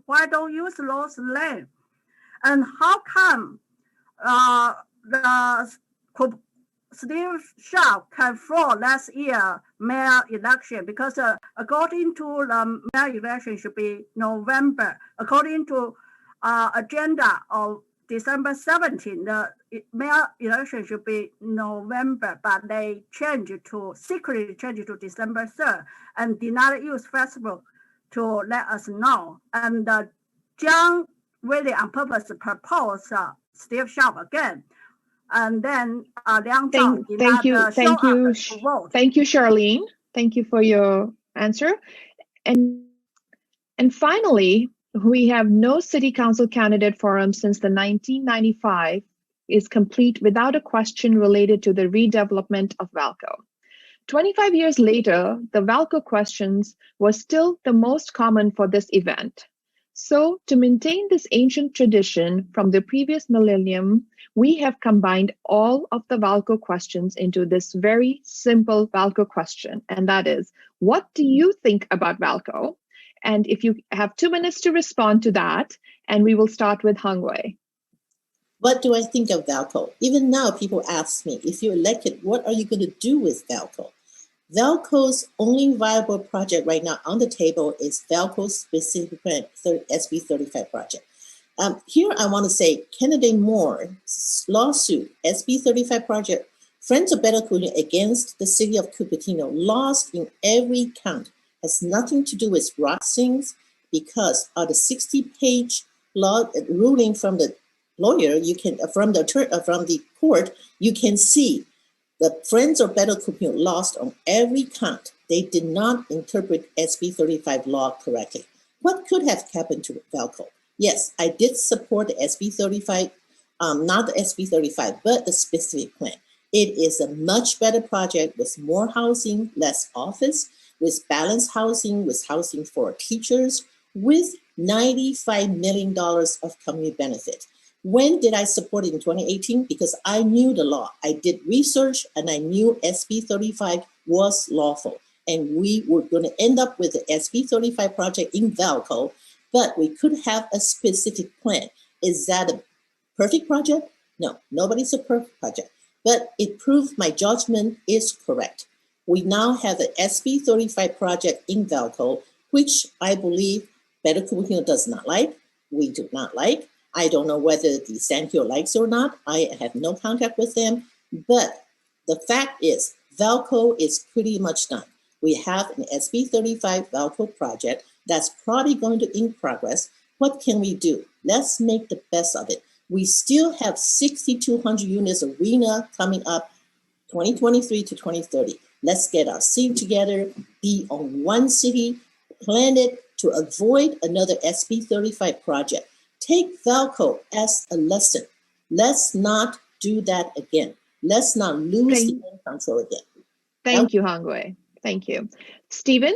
Why don't use those land? And how come the Steve Scharf can fall last year mayor election? Because according to the mayor election should be November. According to agenda of December 17, the mayor election should be November, but they secretly changed to December 3rd and did not use Facebook to let us know. And John really on purpose proposed Steve Scharf again. And then Liang Zhang did not show up to vote. Thank you, Charlene. Thank you for your answer. And finally, we have no city council candidate forum since the 1995 is complete without a question related to the redevelopment of Vallco. 25 years later, the Vallco questions was still the most common for this event. So to maintain this ancient tradition from the previous millennium, we have combined all of the Vallco questions into this very simple Vallco question. And that is, what do you think about Vallco? And if you have 2 minutes to respond to that, and we will start with Hung Wei. What do I think of Vallco? Even now, people ask me, if you're elected, what are you going to do with Vallco? Vallco's only viable project right now on the table is Vallco's specific plan, SB 35 project. Here I want to say candidate Moore's lawsuit, SB 35 project, Friends of Better Community against the city of Cupertino, lost in every count, has nothing to do with Rossings, because of the 60-page law ruling from the lawyer, you can from the court, you can see the Friends of Better Community lost on every count. They did not interpret SB 35 law correctly. What could have happened to Vallco? Yes, I did support the SB 35, not the SB 35, but the specific plan. It is a much better project with more housing, less office, with balanced housing, with housing for teachers, with $95 million of community benefit. When did I support it in 2018? Because I knew the law. I did research and I knew SB 35 was lawful. And we were going to end up with the SB 35 project in Vallco, but we could have a specific plan. Is that a perfect project? No, nobody's a perfect project. But it proved my judgment is correct. We now have the SB 35 project in Vallco, which I believe Better Cupertino does not like. We do not like. I don't know whether the Sankyo likes or not. I have no contact with them. But the fact is, Vallco is pretty much done. We have an SB 35 Vallco project that's probably going to in progress. What can we do? Let's make the best of it. We still have 6,200 units of arena coming up 2023 to 2030. Let's get our city together, be on one city, plan it to avoid another SB 35 project. Take Vallco as a lesson. Let's not do that again. Let's not lose the control again. Thank you, Hung Wei. Thank you. Stephen?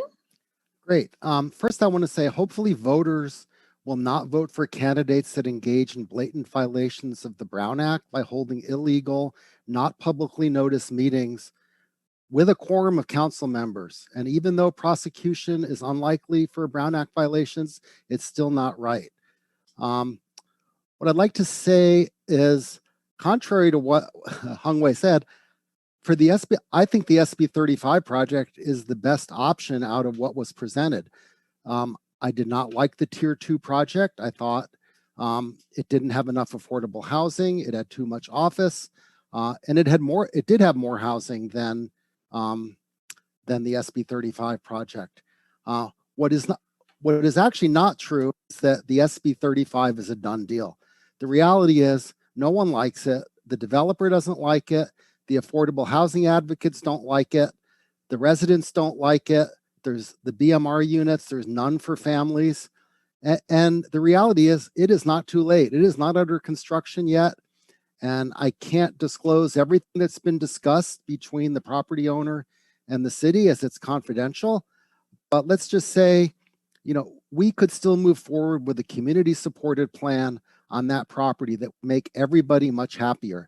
Great. First, I want to say hopefully voters will not vote for candidates that engage in blatant violations of the Brown Act by holding illegal, not publicly noticed meetings with a quorum of council members. And even though prosecution is unlikely for Brown Act violations, it's still not right. What I'd like to say is, contrary to what Hung Wei said, for the SB, I think the SB 35 project is the best option out of what was presented. I did not like the Tier 2 project. I thought it didn't have enough affordable housing. It had too much office, and it did have more housing than the SB 35 project. What is actually not true is that the SB 35 is a done deal. The reality is no one likes it. The developer doesn't like it. The affordable housing advocates don't like it. The residents don't like it. There's the BMR units. There's none for families. And the reality is it is not too late. It is not under construction yet. And I can't disclose everything that's been discussed between the property owner and the city as it's confidential. But let's just say, we could still move forward with a community supported plan on that property that would make everybody much happier.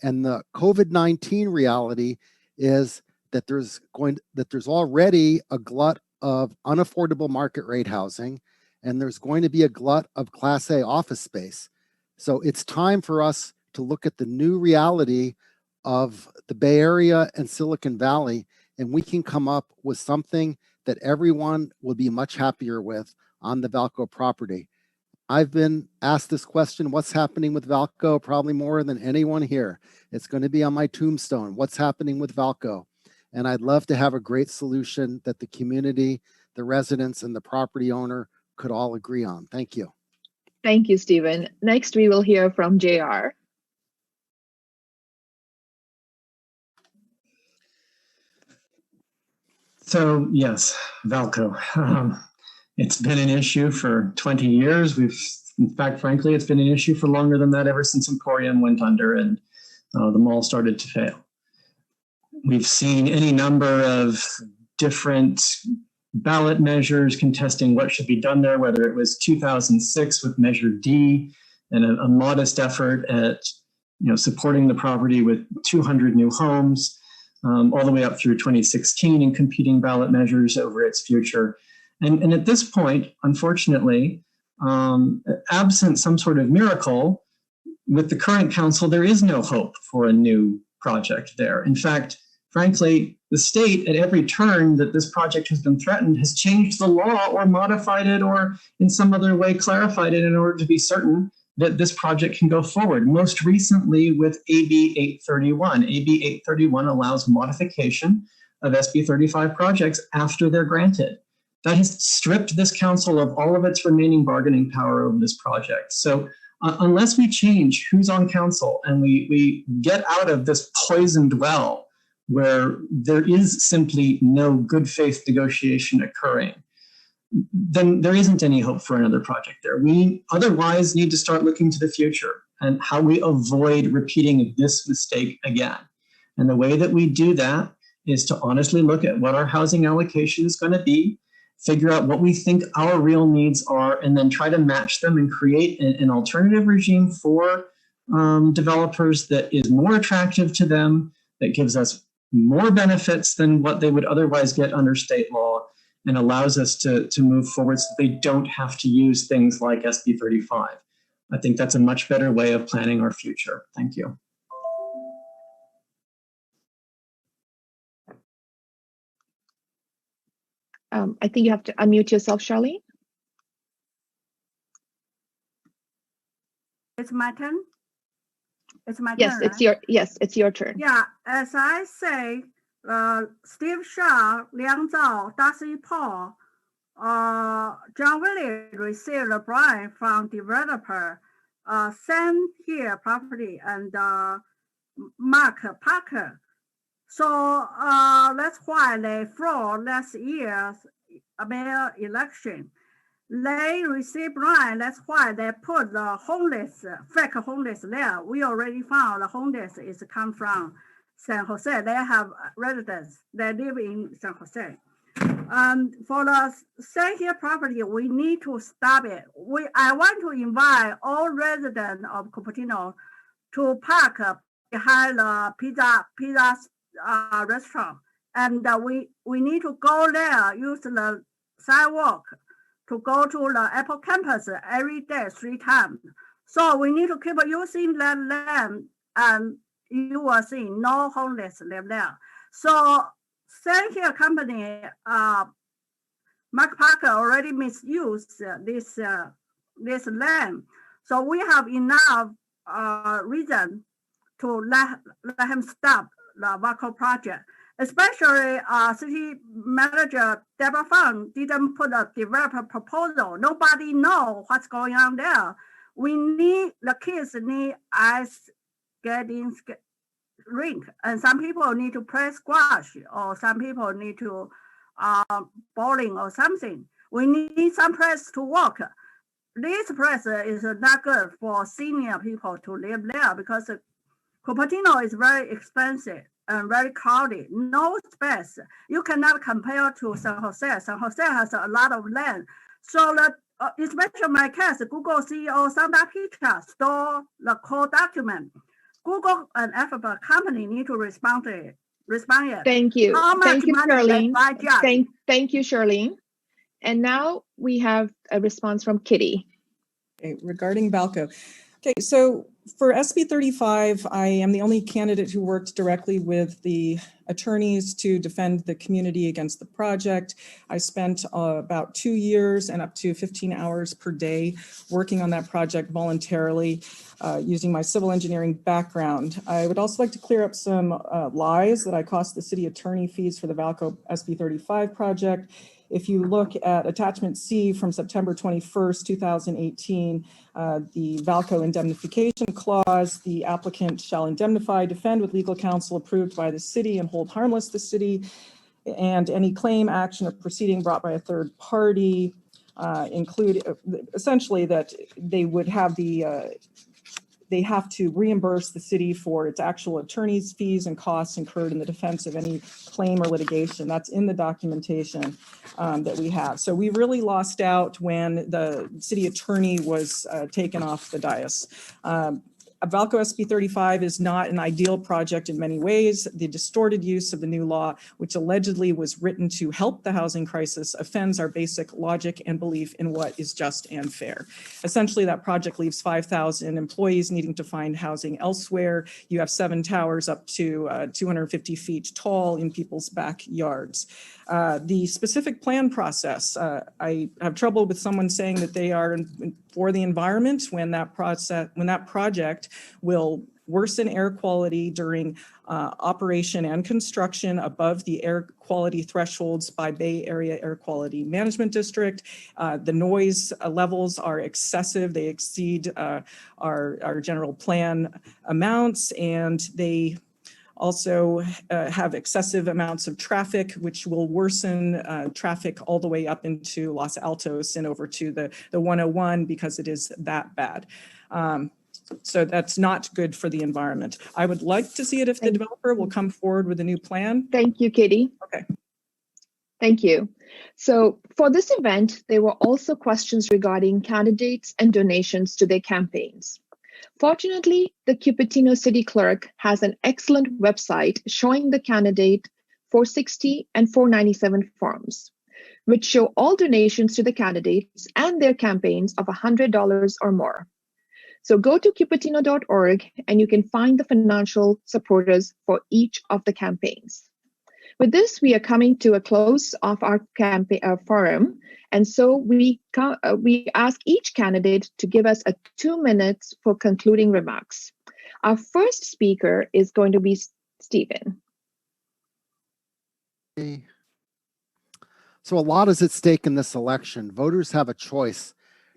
And the COVID-19 reality is that there's already a glut of unaffordable market rate housing, and there's going to be a glut of Class A office space. So it's time for us to look at the new reality of the Bay Area and Silicon Valley, and we can come up with something that everyone will be much happier with on the Vallco property. I've been asked this question, what's happening with Vallco, probably more than anyone here. It's going to be on my tombstone, what's happening with Vallco? And I'd love to have a great solution that the community, the residents, and the property owner could all agree on. Thank you. Thank you, Stephen. Next, we will hear from JR. So yes, Vallco. It's been an issue for 20 years. In fact, frankly, it's been an issue for longer than that, ever since Emporium went under and the mall started to fail. We've seen any number of different ballot measures contesting what should be done there, whether it was 2006 with Measure D and a modest effort at supporting the property with 200 new homes, all the way up through 2016 and competing ballot measures over its future. And at this point, unfortunately, absent some sort of miracle, with the current council, there is no hope for a new project there. In fact, frankly, the state at every turn that this project has been threatened has changed the law or modified it or in some other way clarified it in order to be certain that this project can go forward. Most recently with AB 831. AB 831 allows modification of SB 35 projects after they're granted. That has stripped this council of all of its remaining bargaining power over this project. So unless we change who's on council and we get out of this poisoned well where there is simply no good faith negotiation occurring, then there isn't any hope for another project there. We otherwise need to start looking to the future and how we avoid repeating this mistake again. And the way that we do that is to honestly look at what our housing allocation is going to be, figure out what we think our real needs are, and then try to match them and create an alternative regime for developers that is more attractive to them, that gives us more benefits than what they would otherwise get under state law, and allows us to move forward so they don't have to use things like SB 35. I think that's a much better way of planning our future. Thank you. I think you have to unmute yourself, Charlene. It's my turn. It's my Yes, turn. It's your turn. Yeah, as I say, Steve Shaw, Liang Zhao, Darcy Paul, John Willie received a bribe from developer, Sam here property, and Mark Parker. So that's why they fraud last year's mayor election. They received bribe. That's why they put the homeless, fake homeless there. We already found the homeless is come from San Jose. They have residents. They live in San Jose. For the San Here property, we need to stop it. I want to invite all residents of Cupertino to park behind the pizza restaurant, and we need to go there, use the sidewalk to go to the Apple campus every day 3 times. So we need to keep using that land, and you will see no homeless live there. So San Here company, Mark Parker already misused this land. So we have enough reason to let him stop the Vallco project. Especially city manager Deborah Fung didn't put a developer proposal. Nobody know what's going on there. The kids need ice skating rink, and some people need to play squash, or some people need to bowling or something. We need some place to walk. This place is not good for senior people to live there because Cupertino is very expensive and very crowded, no space. You cannot compare to San Jose. San Jose has a lot of land. So especially my case, Google CEO Sandra Pichha stole the core document Google and Alphabet company need to respond it. Thank you. How much Thank you, money Charlene. by judge? Thank you, Charlene. And now we have a response from Kitty. Okay, regarding Vallco. Okay, so for SB 35, I am the only candidate who worked directly with the attorneys to defend the community against the project. I spent about 2 years and up to 15 hours per day working on that project voluntarily using my civil engineering background. I would also like to clear up some lies that I cost the city attorney fees for the Vallco SB 35 project. If you look at attachment C from September 21st, 2018, the Vallco indemnification clause, the applicant shall indemnify, defend with legal counsel approved by the city and hold harmless the city, and any claim, action, or proceeding brought by a third party include essentially that they would have they have to reimburse the city for its actual attorney's fees and costs incurred in the defense of any claim or litigation. That's in the documentation that we have. So we really lost out when the city attorney was taken off the dais. Vallco SB 35 is not an ideal project in many ways. The distorted use of the new law, which allegedly was written to help the housing crisis, offends our basic logic and belief in what is just and fair. Essentially, that project leaves 5,000 employees needing to find housing elsewhere. You have 7 towers up to 250 feet tall in people's backyards. The specific plan process, I have trouble with someone saying that they are for the environment when that project will worsen air quality during operation and construction above the air quality thresholds by Bay Area Air Quality Management District. The noise levels are excessive. They exceed our general plan amounts, and they also have excessive amounts of traffic, which will worsen traffic all the way up into Los Altos and over to the 101 because it is that bad. So that's not good for the environment. I would like to see it if the developer will come forward with a new plan. Thank you, Katie. Okay. Thank you. So for this event, there were also questions regarding candidates and donations to their campaigns. Fortunately, the Cupertino City Clerk has an excellent website showing the candidate 460 and 497 forms, which show all donations to the candidates and their campaigns of $100 or more. So go to cupertino.org and you can find the financial supporters for each of the campaigns. With this, we are coming to a close of our campaign forum. And so we ask each candidate to give us 2 minutes for concluding remarks. Our first speaker is going to be Stephen. So a lot is at stake in this election. Voters have a choice.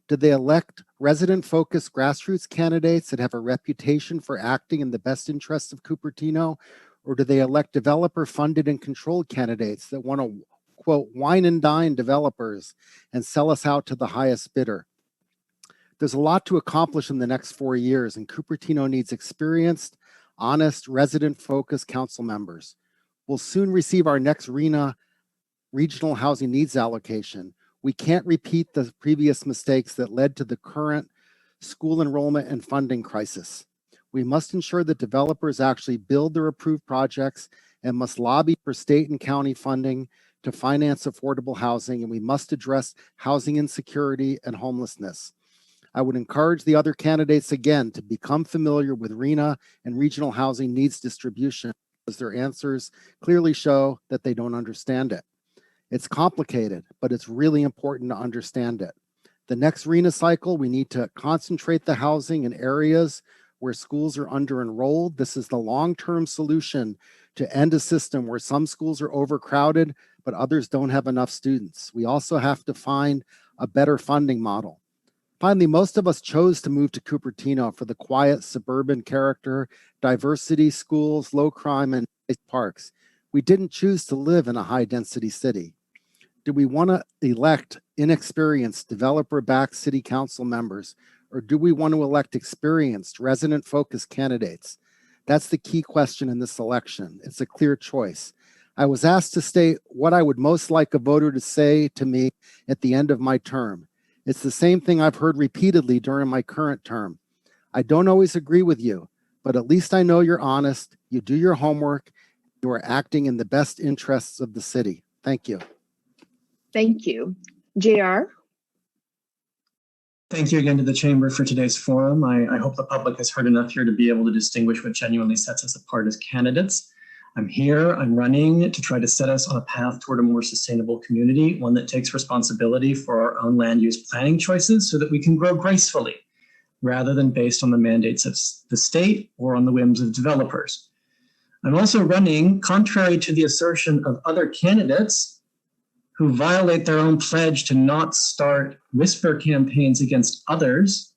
Did they elect resident-focused grassroots candidates that have a reputation for acting in the best interests of Cupertino? Or do they elect developer-funded and controlled candidates that want to, quote, wine and dine developers and sell us out to the highest bidder? There's a lot to accomplish in the next 4 years, and Cupertino needs experienced, honest, resident-focused council members. We'll soon receive our next RENA regional housing needs allocation. We can't repeat the previous mistakes that led to the current school enrollment and funding crisis. We must ensure that developers actually build their approved projects and must lobby for state and county funding to finance affordable housing, and we must address housing insecurity and homelessness. I would encourage the other candidates again to become familiar with RENA and regional housing needs distribution, because their answers clearly show that they don't understand it. It's complicated, but it's really important to understand it. The next RENA cycle, we need to concentrate the housing in areas where schools are under-enrolled. This is the long-term solution to end a system where some schools are overcrowded, but others don't have enough students. We also have to find a better funding model. Finally, most of us chose to move to Cupertino for the quiet suburban character, diversity, schools, low crime, and nice parks. We didn't choose to live in a high-density city. Do we want to elect inexperienced developer-backed city council members, or do we want to elect experienced resident-focused candidates? That's the key question in this election. It's a clear choice. I was asked to state what I would most like a voter to say to me at the end of my term. It's the same thing I've heard repeatedly during my current term. I don't always agree with you, but at least I know you're honest, you do your homework, you are acting in the best interests of the city. Thank you. Thank you. JR? Thank you again to the Chamber for today's forum. I hope the public has heard enough here to be able to distinguish what genuinely sets us apart as candidates. I'm here, I'm running to try to set us on a path toward a more sustainable community, one that takes responsibility for our own land use planning choices so that we can grow gracefully, rather than based on the mandates of the state or on the whims of developers. I'm also running, contrary to the assertion of other candidates, who violate their own pledge to not start whisper campaigns against others,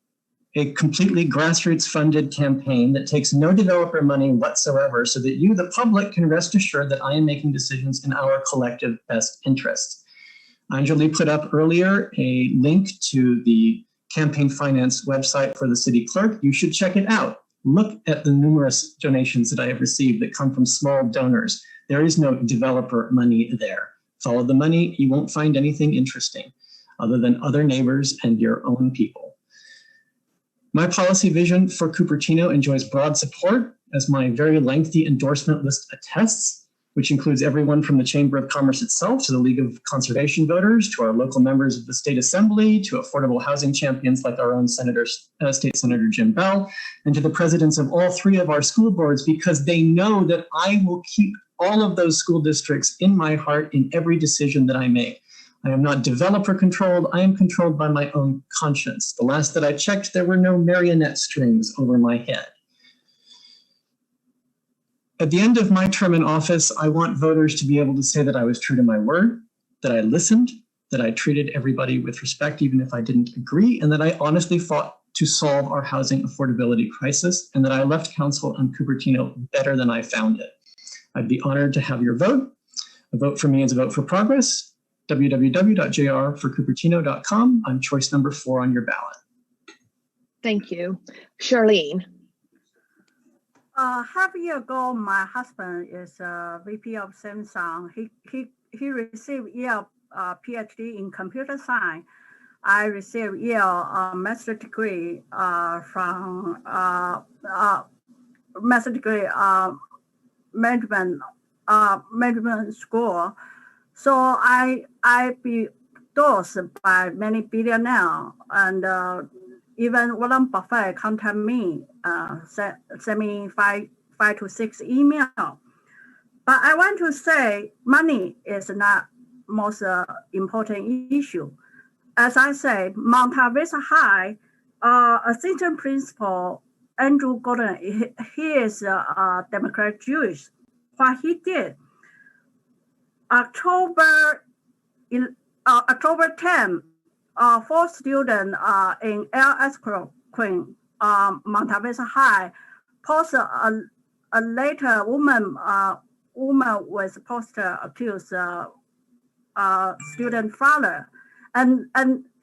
a completely grassroots funded campaign that takes no developer money whatsoever so that you, the public, can rest assured that I am making decisions in our collective best interests. Anjali put up earlier a link to the campaign finance website for the city clerk. You should check it out. Look at the numerous donations that I have received that come from small donors. There is no developer money there. Follow the money, you won't find anything interesting other than other neighbors and your own people. My policy vision for Cupertino enjoys broad support, as my very lengthy endorsement list attests, which includes everyone from the Chamber of Commerce itself to the League of Conservation Voters, to our local members of the State Assembly, to affordable housing champions like our own State Senator Jim Bell, and to the presidents of all three of our school boards, because they know that I will keep all of those school districts in my heart in every decision that I make. I am not developer controlled, I am controlled by my own conscience. The last that I checked, there were no marionette strings over my head. At the end of my term in office, I want voters to be able to say that I was true to my word, that I listened, that I treated everybody with respect, even if I didn't agree, and that I honestly fought to solve our housing affordability crisis, and that I left council on Cupertino better than I found it. I'd be honored to have your vote. A vote for me is a vote for progress. www.jrforcupertino.com. I'm choice number 4 on your ballot. Thank you. Charlene? Half a year ago, my husband is a VP of Samsung. He received Yale PhD in computer science. I received Yale master degree from master degree management school. So I be endorsed by many billionaires, and even Warren Buffett contact me, send me five to 6 email. But I want to say money is not most important issue. As I say, Monta Vista High, assistant principal Andrew Gordon, he is a Democrat Jewish. What he did, October 10, 4 students in LS Queen, Monta Vista High, posted a later woman was posted accused student father, and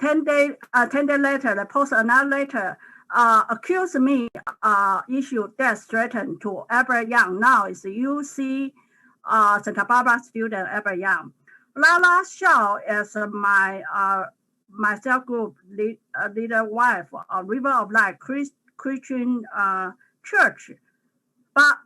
10 days later, they posted another letter accused me issue death threatened to Albert Young. Now it's UC Santa Barbara student Albert Young. Lala Shaw is my cell group leader wife, River of Life Christian church. But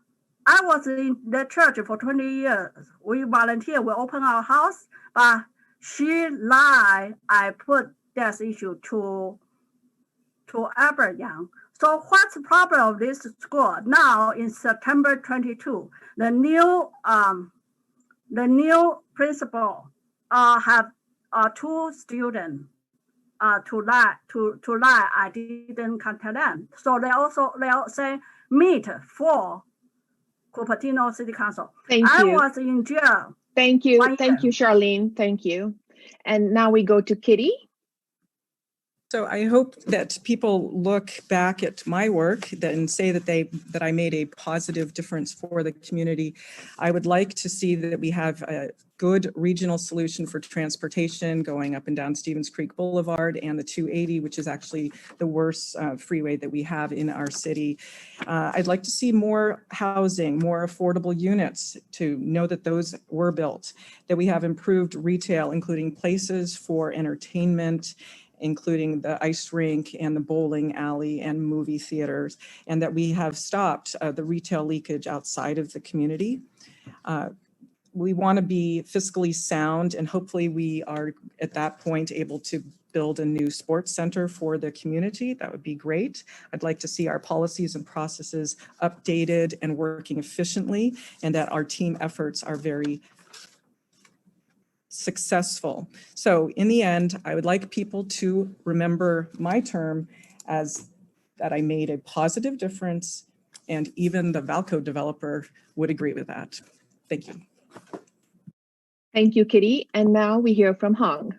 I was in the church for 20 years. We volunteer, we open our house, but she lied. I put that issue to Albert Young. So what's the problem of this school? Now in September 22, the new principal have 2 students to lie. I didn't contact them. So they all say meet for Cupertino City Council. Thank you. I was in jail. Thank you. Thank you, Charlene. Thank you. And now we go to Kitty. So I hope that people look back at my work and say that I made a positive difference for the community. I would like to see that we have a good regional solution for transportation going up and down Stevens Creek Boulevard and the 280, which is actually the worst freeway that we have in our city. I'd like to see more housing, more affordable units, to know that those were built, that we have improved retail, including places for entertainment including the ice rink and the bowling alley and movie theaters, and that we have stopped the retail leakage outside of the community. We want to be fiscally sound, and hopefully we are at that point able to build a new sports center for the community. That would be great. I'd like to see our policies and processes updated and working efficiently, and that our team efforts are very successful. So in the end, I would like people to remember my term as that I made a positive difference, and even the Vallco developer would agree with that. Thank you. Thank you, Kitty. And now we hear from Hung.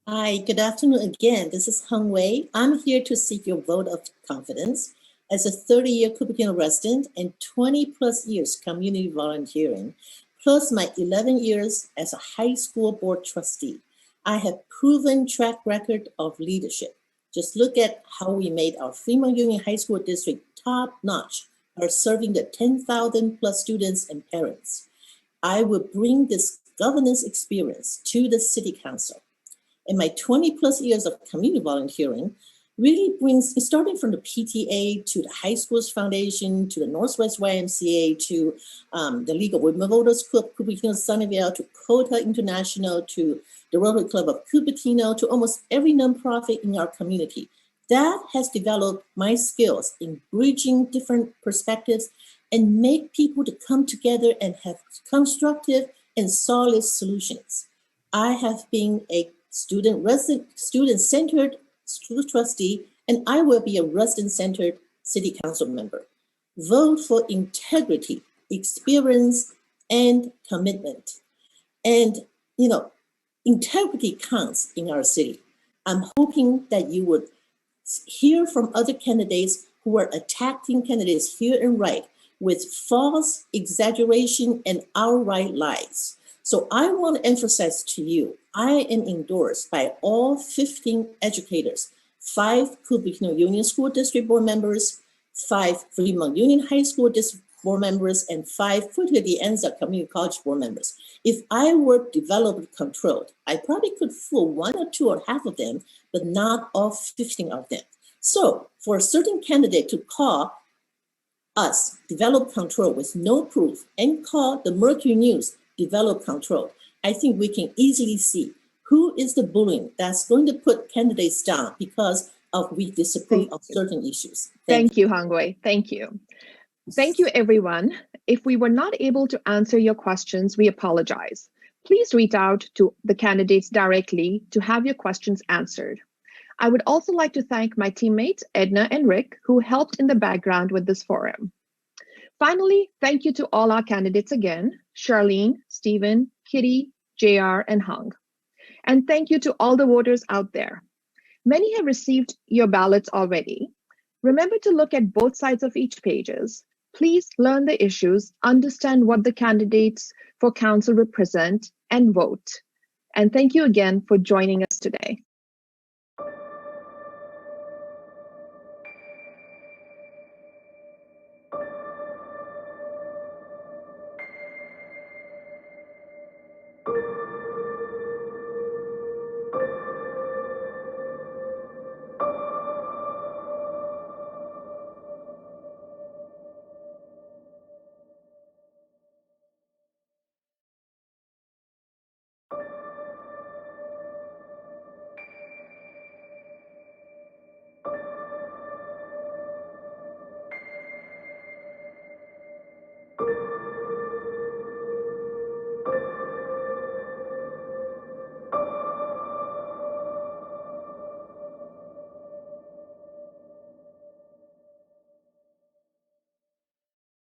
Hi, good afternoon again. This is Hung Wei. I'm here to seek your vote of confidence. As a 30-year Cupertino resident and 20 plus years community volunteering, plus my 11 years as a high school board trustee, I have proven track record of leadership. Just look at how we made our Fremont Union High School District top notch by serving the 10,000 plus students and parents. I will bring this governance experience to the City Council. And my 20 plus years of community volunteering really brings, starting from the PTA to the High Schools Foundation, to the Northwest YMCA, to the League of Women Voters Club, Cupertino Sunnyvale, to COTA International, to the Rotary Club of Cupertino, to almost every nonprofit in our community. That has developed my skills in bridging different perspectives and make people to come together and have constructive and solid solutions. I have been a student-centered school trustee, and I will be a resident-centered city council member. Vote for integrity, experience, and commitment. And, you know, integrity counts in our city. I'm hoping that you would hear from other candidates who are attacking candidates here and right with false exaggeration and outright lies. So I want to emphasize to you, I am endorsed by all 15 educators, 5 Cupertino Union School District board members, 5 Fremont Union High School District board members, and 5 Foothill de Anza Community College board members. If I were developed controlled, I probably could fool 1 or 2 or half of them, but not all 15 of them. So for a certain candidate to call us develop control with no proof and call the Mercury News develop control, I think we can easily see who is the bullying that's going to put candidates down because of we disapprove of certain issues. Thank you, Hung Wei. Thank you. Thank you, everyone. If we were not able to answer your questions, we apologize. Please reach out to the candidates directly to have your questions answered. I would also like to thank my teammates, Edna and Rick, who helped in the background with this forum. Finally, thank you to all our candidates again, Charlene, Stephen, Kitty, JR, and Hung. And thank you to all the voters out there. Many have received your ballots already. Remember to look at both sides of each pages. Please learn the issues, understand what the candidates for council represent, and vote. And thank you again for joining us today.